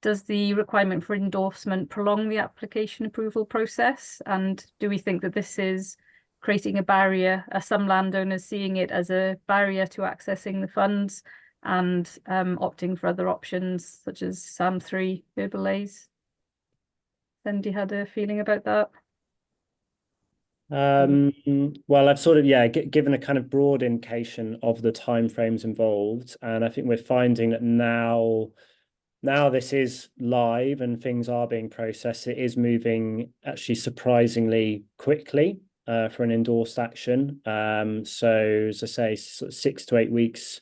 Speaker 3: does the requirement for endorsement prolong the application approval process? And do we think that this is creating a barrier? Are some landowners seeing it as a barrier to accessing the funds and opting for other options such as SAM3 herbal A's? Cindy had a feeling about that.
Speaker 1: Well, I've sort of, given a kind of broad indication of the timeframes involved, and I think we're finding that now this is live and things are being processed. It is moving actually surprisingly quickly for an endorsed action. So as I say, 6 to 8 weeks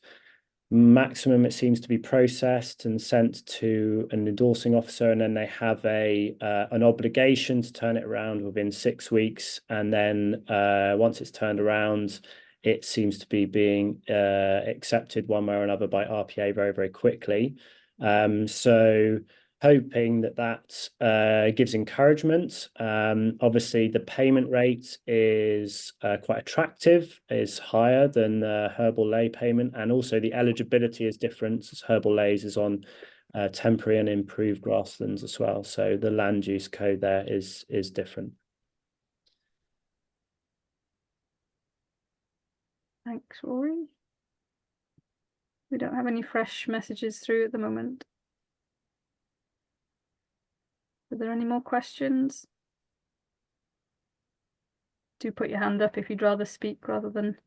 Speaker 1: maximum it seems to be processed and sent to an endorsing officer, and then they have an obligation to turn it around within 6 weeks, and then once it's turned around, it seems to be being accepted one way or another by RPA very, very quickly. So hoping that gives encouragement. Obviously, the payment rate is quite attractive, is higher than the herbal lay payment, and also the eligibility is different, as herbal lays is on temporary and improved grasslands as well. So the land use code there is different.
Speaker 3: Thanks, Rory. We don't have any fresh messages through at the moment. Are there any more questions? Do put your hand up if you'd rather speak rather than...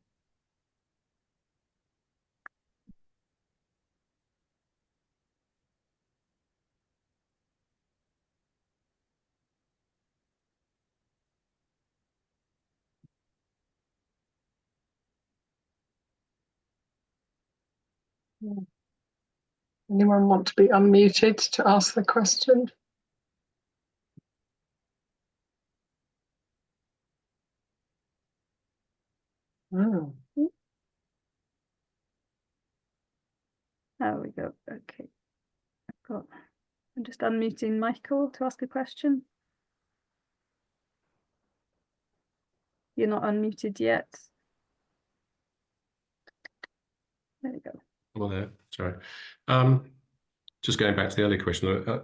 Speaker 2: Anyone want to be unmuted to ask the question? Oh.
Speaker 3: There we go. Okay. I'm just unmuting Michael to ask a question. You're not unmuted yet. There we go.
Speaker 5: Well, there. Sorry. Just going back to the earlier question,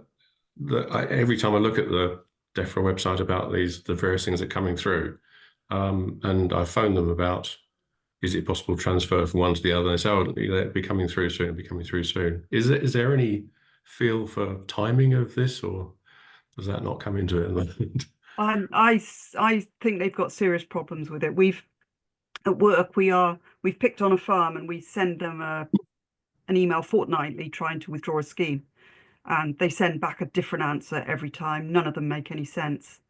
Speaker 5: every time I look at the DEFRA website about the various things that are coming through, and I phone them about, is it possible to transfer from one to the other? And they say, oh, it'll be coming through soon, it'll be coming through soon. Is there any feel for timing of this, or does that not come into it at the moment?
Speaker 4: I think they've got serious problems with it. At work we've picked on a farm and we send them an email fortnightly trying to withdraw a scheme, and they send back a different answer every time. None of them make any sense.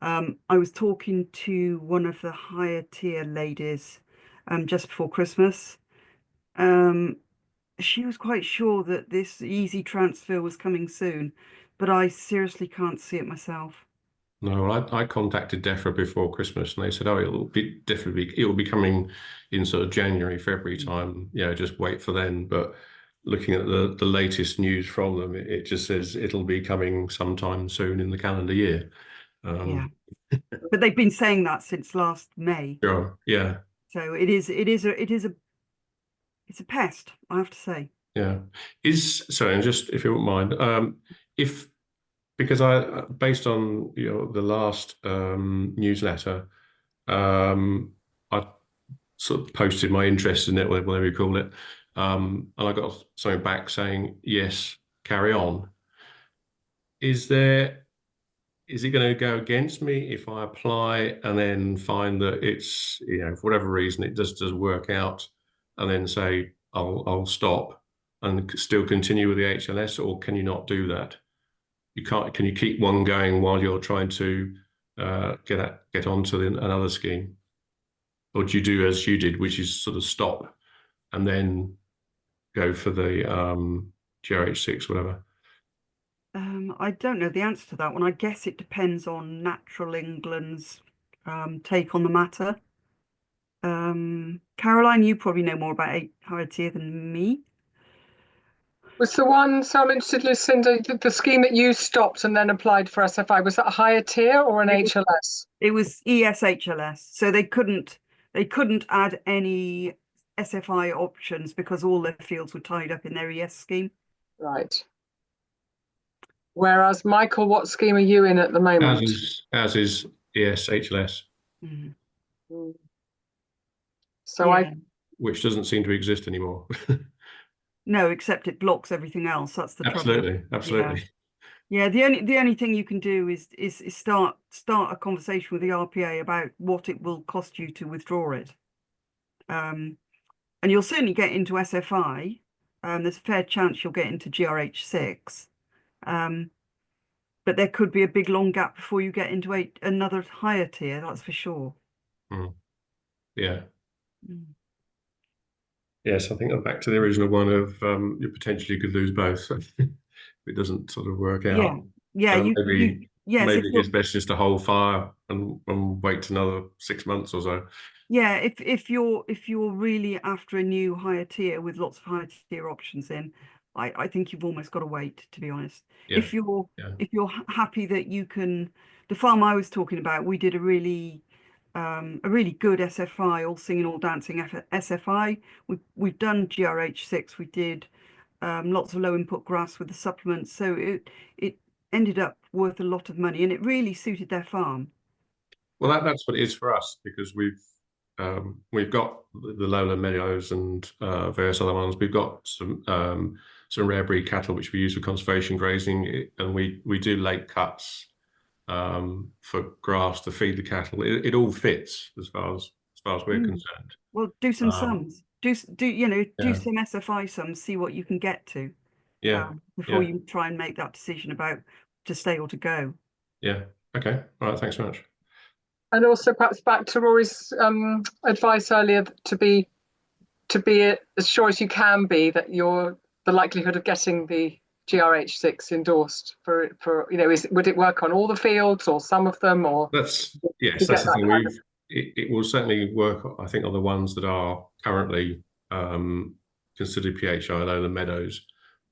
Speaker 4: I was talking to one of the higher tier ladies just before Christmas. She was quite sure that this easy transfer was coming soon, but I seriously can't see it myself.
Speaker 5: No, I contacted DEFRA before Christmas, and they said, "Oh, it'll be coming in sort of January, February time. Just wait for then." But looking at the latest news from them, it just says it'll be coming sometime soon in the calendar year.
Speaker 4: Yeah, but they've been saying that since last May.
Speaker 5: Sure. Yeah.
Speaker 4: So it's a pest, I have to say.
Speaker 5: Yeah. And just if you wouldn't mind, because based on the last newsletter, I sort of posted my interest in it, whatever you call it, and I got something back saying yes, carry on. Is it going to go against me if I apply and then find that it's for whatever reason it just doesn't work out, and then say I'll stop and still continue with the HLS, or can you not do that? You can't. Can you keep one going while you're trying to get onto another scheme? or do you do as you did, which is sort of stop and then go for the GRH6, whatever?
Speaker 4: I don't know the answer to that one. I guess it depends on Natural England's take on the matter. Caroline, you probably know more about higher tier than me.
Speaker 2: Was the one, so I'm interested, Lucinda, the scheme that you stopped and then applied for SFI, was that a higher tier or an HLS?
Speaker 4: It was ESHLS, so they couldn't add any SFI options because all their fields were tied up in their ES scheme.
Speaker 2: Right. Whereas, Michael, what scheme are you in at the moment?
Speaker 5: As is ESHLS.
Speaker 4: Mhm.
Speaker 2: So
Speaker 4: Yeah.
Speaker 5: Which doesn't seem to exist anymore.
Speaker 4: No, except it blocks everything else. That's the trouble.
Speaker 5: Absolutely.
Speaker 4: Yeah, the only thing you can do is start a conversation with the RPA about what it will cost you to withdraw it. And you'll certainly get into SFI. There's a fair chance you'll get into GRH6. But there could be a big long gap before you get into another higher tier, that's for sure.
Speaker 5: Yeah.
Speaker 4: Mm.
Speaker 5: Yes, I think I'm back to the original one of you potentially could lose both if it doesn't sort of work out.
Speaker 4: Yeah,
Speaker 5: maybe
Speaker 4: yes,
Speaker 5: it's best just to hold fire and wait another 6 months or so.
Speaker 4: Yeah, if you're really after a new higher tier with lots of higher tier options in, I think you've almost got to wait, to be honest.
Speaker 5: Yeah.
Speaker 4: If you're happy that you can, the farm I was talking about, we did a really good SFI, all singing, all dancing SFI. We've done GRH6. We did lots of low input grass with the supplements, so it ended up worth a lot of money, and it really suited their farm.
Speaker 5: Well, that's what it is for us, because we've got the lowland meadows and various other ones. We've got some rare breed cattle which we use for conservation grazing, and we do late cuts for grass to feed the cattle. It all fits as far as we're concerned.
Speaker 4: Well, do some sums. Do some SFI sums. See what you can get to. Before you try and make that decision about to stay or to go.
Speaker 5: Yeah. Okay. All right. Thanks very much.
Speaker 2: And also, perhaps back to Rory's advice earlier, to be as sure as you can be that the likelihood of getting the GRH6 endorsed for would it work on all the fields or some of them, or
Speaker 5: that's the thing. It will certainly work, I think, on the ones that are currently considered PHI lowland meadows,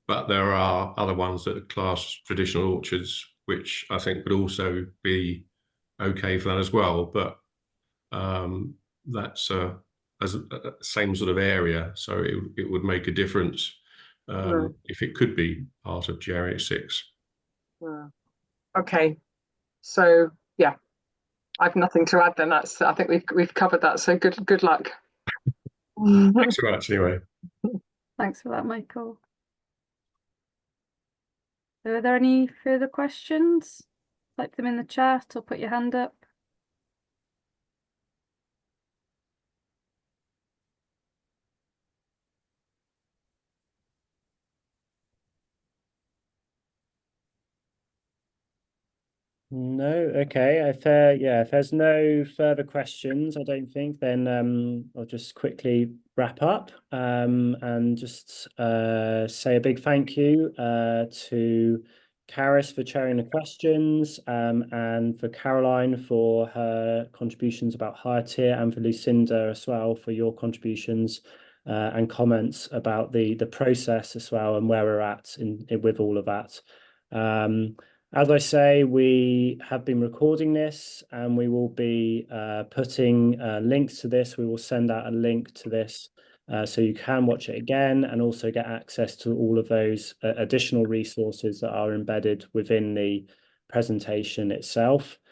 Speaker 5: but there are other ones that are classed traditional orchards, which I think would also be okay for that as well. But that's as a same sort of area, so it would make a difference if it could be part of GRH6.
Speaker 2: Okay, so yeah, I've nothing to add then. I think we've covered that. So good luck.
Speaker 5: Thanks so much anyway.
Speaker 3: Thanks for that, Michael. So are there any further questions? Type them in the chat or put your hand up.
Speaker 1: No, okay. If there's no further questions, I don't think, then I'll just quickly wrap up and just say a big thank you to Karis for chairing the questions, and for Caroline for her contributions about higher tier, and for Lucinda as well for your contributions and comments about the process as well and where we're at with all of that. As I say, we have been recording this, and we will be putting links to this. We will send out a link to this so you can watch it again and also get access to all of those additional resources that are embedded within the presentation itself.